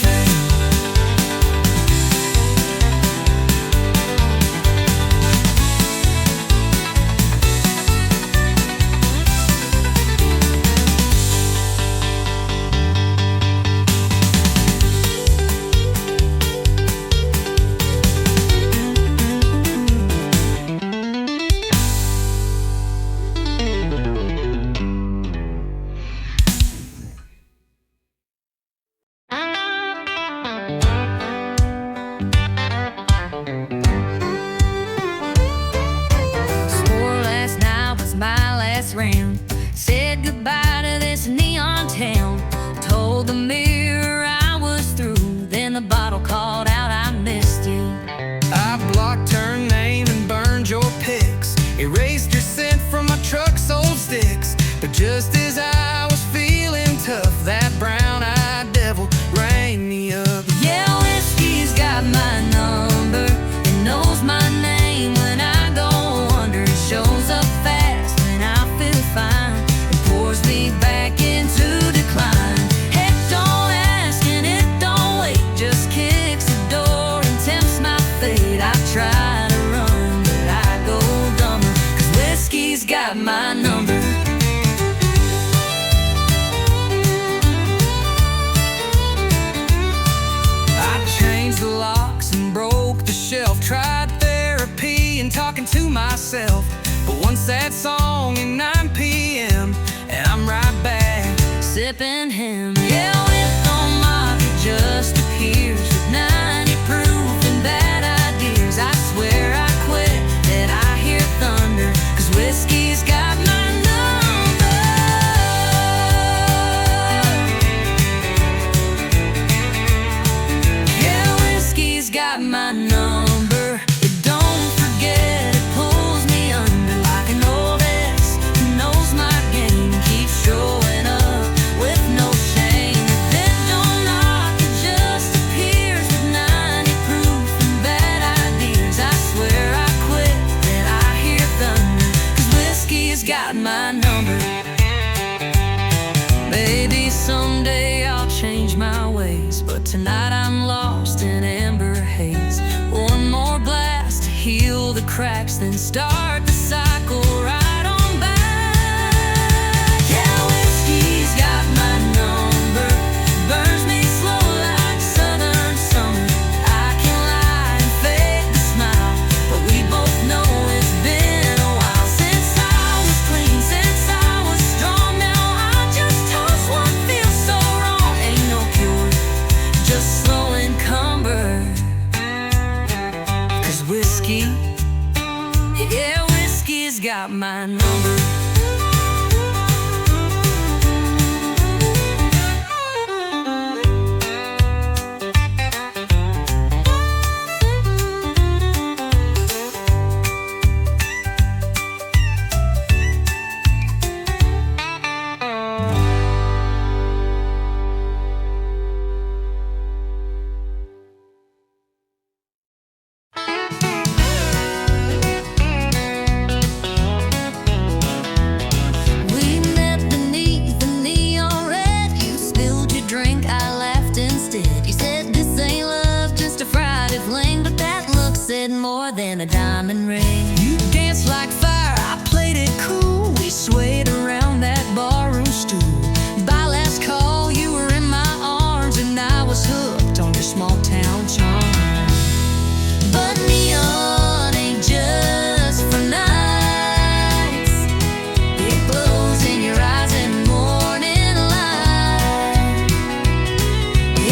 Swore last night was my last round. Said goodbye to this neon town. Told the mirror I was through. Then the bottle called out, I missed you. I blocked her name and burned your pics, erased your scent from my truck's old sticks. But just as I was feeling tough, that brown-eyed devil rang me up. Yeah, whiskey's got my number. It knows my name when I go under. It shows up fast when I feel fine. It pours me back into decline. Heck, don't ask and it don't wait. Just kicks the door and tempts my fate. I try to run, but I go dumber, 'cause whiskey's got my number. I changed the locks and broke the shelf, tried therapy and talking to myself. But one sad song at 9 p.m. and I'm right back Sipping him. Yeah, with on mafia just appears with 90 proof and bad ideas. I swear I quit that I hear thunder, 'cause whiskey's got my number. Yeah, whiskey's got my number. It don't forget, it pulls me under like an old ex who knows my game, keeps showing up with no shame. cracks, then start the cycle right on back. Yeah, whiskey's got my number, burns me slow like southern summer. I can lie and fake the smile, but we both know it's been a while since I was clean, since I was strong. Now I just toss what feels so wrong. Ain't no cure, just slow encumber. 'Cause whiskey, yeah, whiskey's got my number. We met beneath the neon red. You spilled your drink, I laughed instead. You said this ain't love, just a Friday fling, but that look said more than a diamond ring. You danced like fire, I played it cool. We swayed around that barroom stool. By last call, you were in my arms, and I was hooked on your small town charm. But neon ain't just for nights. It glows in your eyes in morning light.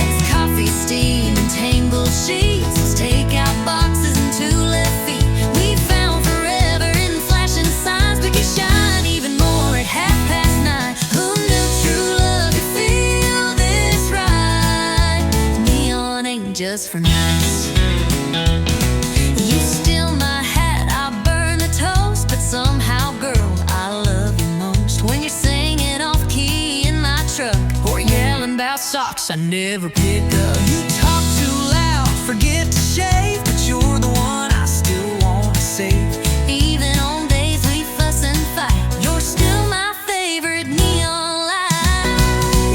It's coffee, steam, and tangled sheets. It's takeout boxes and two left feet. We found forever in flashing signs, but you shine even more at 9:30. Who knew true love could feel this right? Neon ain't just for nights. You steal my hat, I burn the toast, but somehow, girl, I love you most when you're singing off key in my truck or yelling about socks I never pick up. You talk too loud, forget to shave, but you're the one I still want to save. Even on days we fuss and fight, you're still my favorite neon light.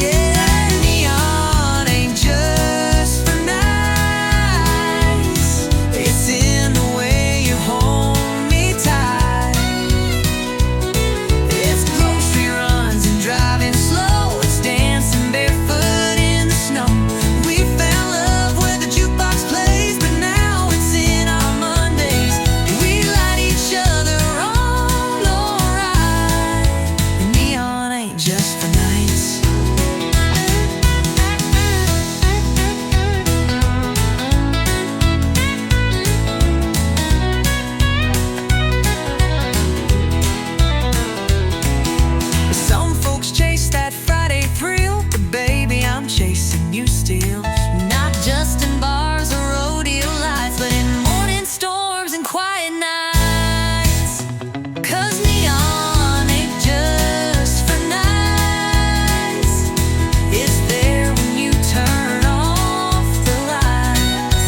Yeah, neon ain't just for nights. It's in the way you hold me tight. It's grocery runs and driving slow. It's dancing barefoot in the snow. We found love where the jukebox plays, but now it's in our Mondays. We light each other on alright. Neon ain't just for nights. Some folks chase that Friday thrill, but baby, I'm chasing you still. Not just in bars or rodeo lights, but in morning storms and quiet nights. 'Cause neon ain't just for nights. It's there when you turn off the lights.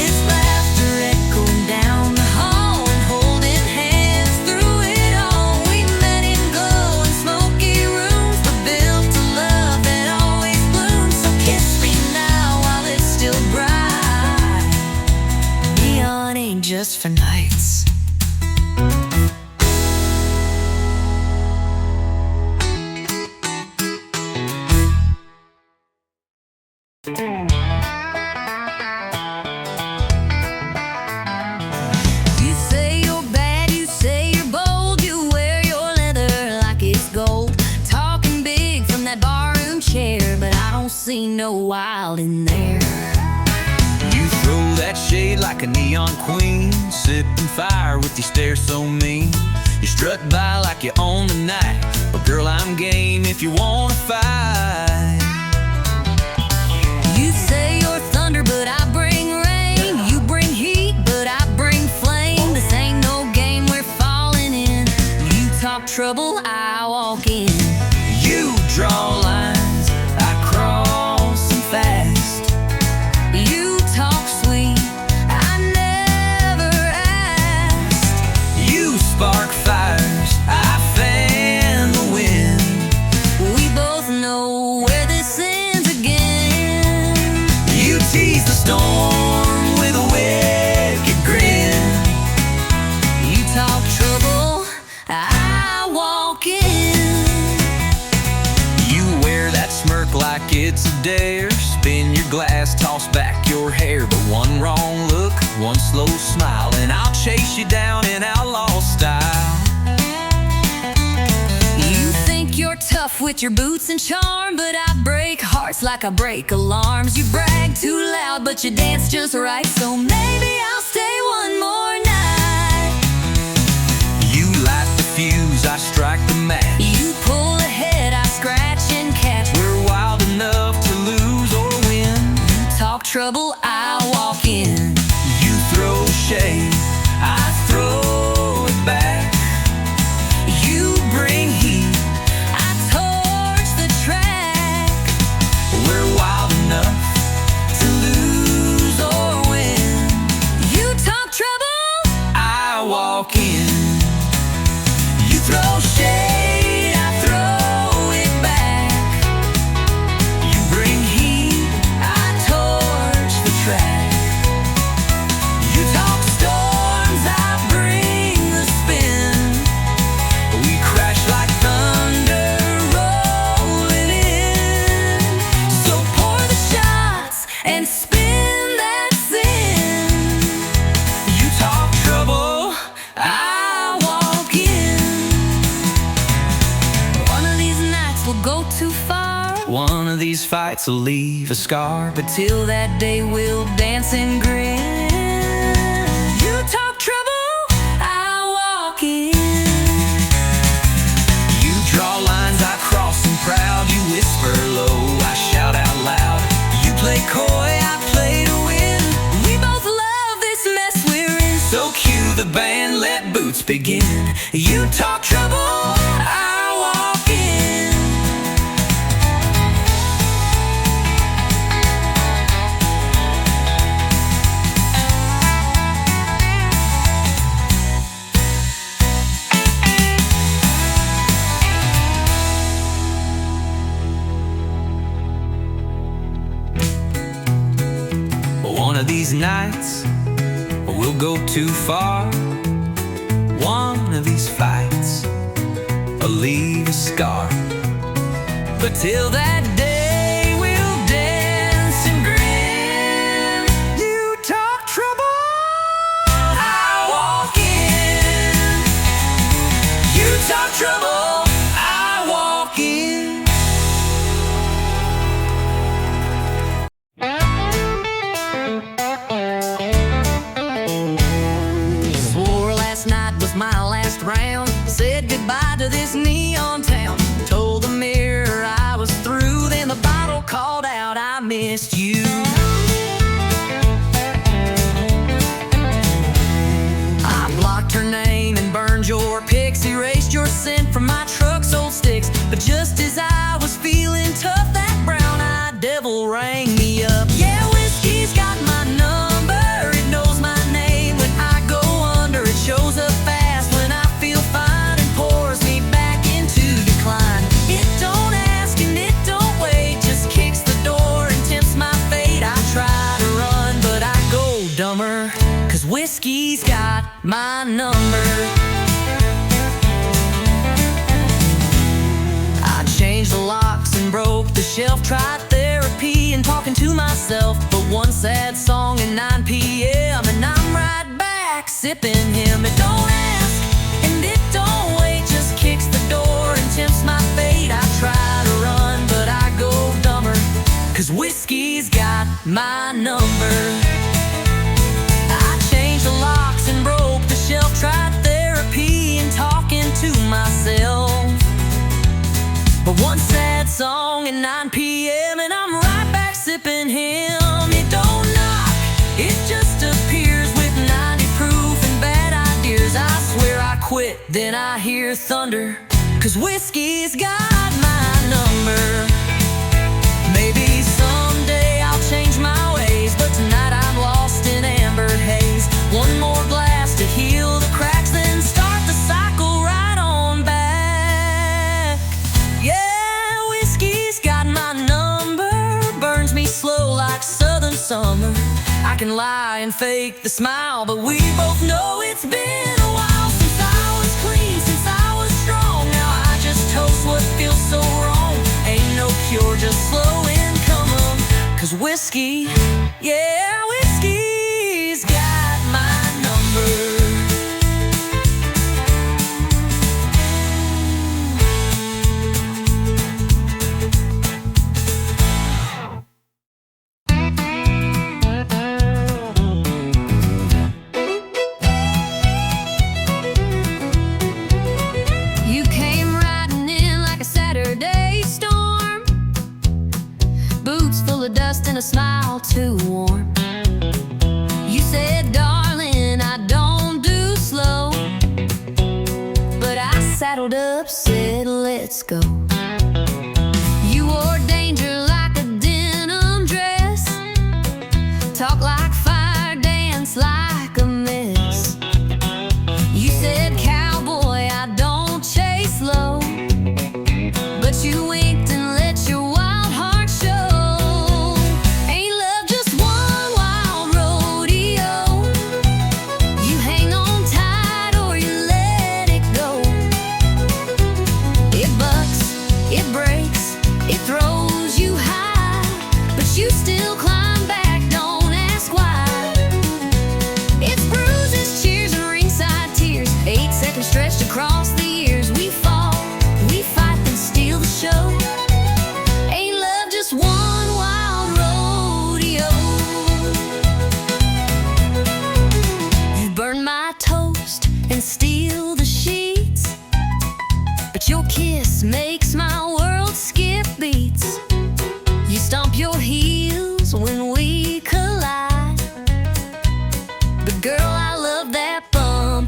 It's laughter echoing down the hall and holding hands through it all. We met in glow and smoky rooms, but built a love that always blooms. So kiss me now while it's still bright. Neon ain't just for nights. You say you're bad, you say you're bold, you wear your leather like it's gold. Talking big from that barroom chair, but I don't see no wild in there. You throw that shade like a neon queen, sipping fire with your stare so mean. You strut by like you own the night, but girl, I'm game if you wanna fight. You say you're thunder, but I bring rain. You bring heat, but I bring flame. This ain't no game we're falling in. You talk trouble, I walk in. You draw lines, I cross them fast. You talk sweet, I never asked. You spark fires, I fan the wind. We both know where this ends again. You tease the storm with a wicked grin. one slow smile, and I'll chase you down in outlaw style. You think you're tough with your boots and charm, but I break hearts like I break alarms. You brag too loud, but you dance just right, so maybe I'll stay one more night. You light the fuse, I strike the match. You pull ahead, I scratch and catch. We're wild enough to lose or win. Talk trouble, I walk in. You throw shade, I throw it back. You bring heat, I torch the track. We're wild enough to lose or win. You talk trouble, I walk in. You throw shade, I throw it back. You bring heat, I torch the track. You talk storms, I bring the spin. We crash like thunder rolling in. so pour the shots and spin that sin. You talk trouble, I walk in. One of these nights we'll go too far. one of these fights will leave a scar. But Till that day we'll dance and grin. You talk trouble, I walk in. you draw lines, I cross them proud. You whisper low, I shout out loud. You play coy, I play to win. We both love this mess we're in. So cue the band, let boots begin. You talk trouble, I walk in. One of these nights we'll go too far. One of these fights will leave a scar. But till that day we'll dance and grin. You talk trouble, I walk in. You talk trouble, I walk in. Swore last night was my last round. Said goodbye to this neon town. Told the mirror I was through. Then the bottle called out, I missed you. I blocked her name and burned your pics. Erased your scent from my truck's old sticks. But just as I was feeling tough, that brown-eyed devil rang me up. Yeah, whiskey's got my number. It knows my name when I go under. It shows up fast when I feel fine and pours me back into decline. It don't ask and it don't wait, just kicks the door and tempts my fate. I try to run, but I go dumber, 'cause whiskey's got my number. I changed the locks and broke the shelf. Tried therapy and talking to myself. But one sad song at 9 p.m. and I'm right back sipping him. It don't ask and it don't wait, just kicks the door and tempts my fate. I try to run, but I go dumber, 'cause whiskey's got my number. I changed the locks and broke the shelf. Tried therapy and talking to myself. But one sad song at 9 p.m. and I'm right back sipping him. It don't knock, it just appears with 90 proof and bad ideas. I swear I quit, then I hear thunder, 'cause whiskey's got my number. Maybe someday I'll change my ways, but tonight I'm lost in amber haze. One more glass to heal the cracks, then start the cycle right on back. Yeah, whiskey's got my number. Burns me slow like southern summer. I can lie and fake the smile, but we both know it's been a while since I was clean, since I was strong. Now I just toast what feels so wrong. Ain't no cure, just slow income. 'Cause whiskey, yeah, whiskey's got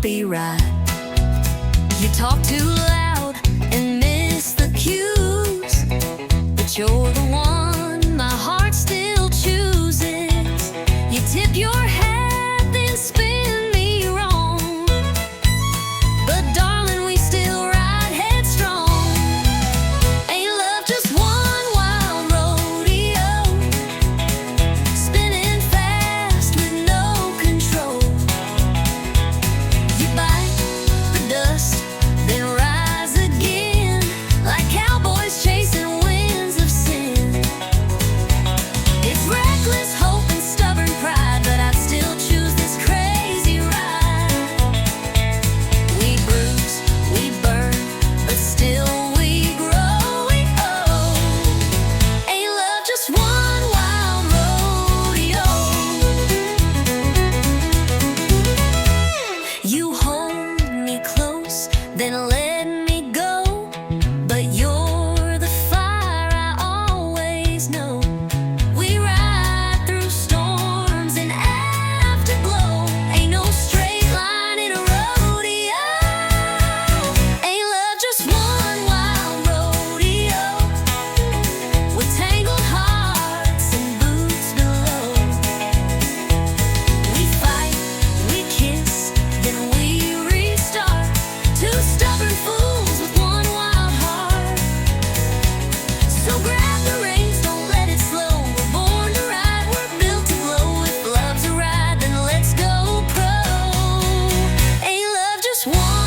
won't be right. You talk too loud and miss the cues, but you're the one my heart still chooses. You tip your hat, then spin me wrong, but darling, we still ride headstrong. Ain't love just one wild rodeo, spinning fast with no control. You bite the dust, then rise again, like cowboys chasing winds of sin. It's reckless hope and stubborn pride, but I'd still choose this crazy ride. We bruise, we burn, but still we grow. We owe. Ain't love just one wild rodeo. You hold me close, then let me go, but you're the fire I always know. We ride through storms and afterglow. Ain't no straight line in a rodeo. Ain't love just one wild rodeo, with tangled hearts and boots below. We fight, we kiss, then we restart. Two stubborn fools with one wild heart. So grab the reins, don't let it slow. We're born to ride, we're built to glow. If love's a ride, then let's go pro. Ain't love just one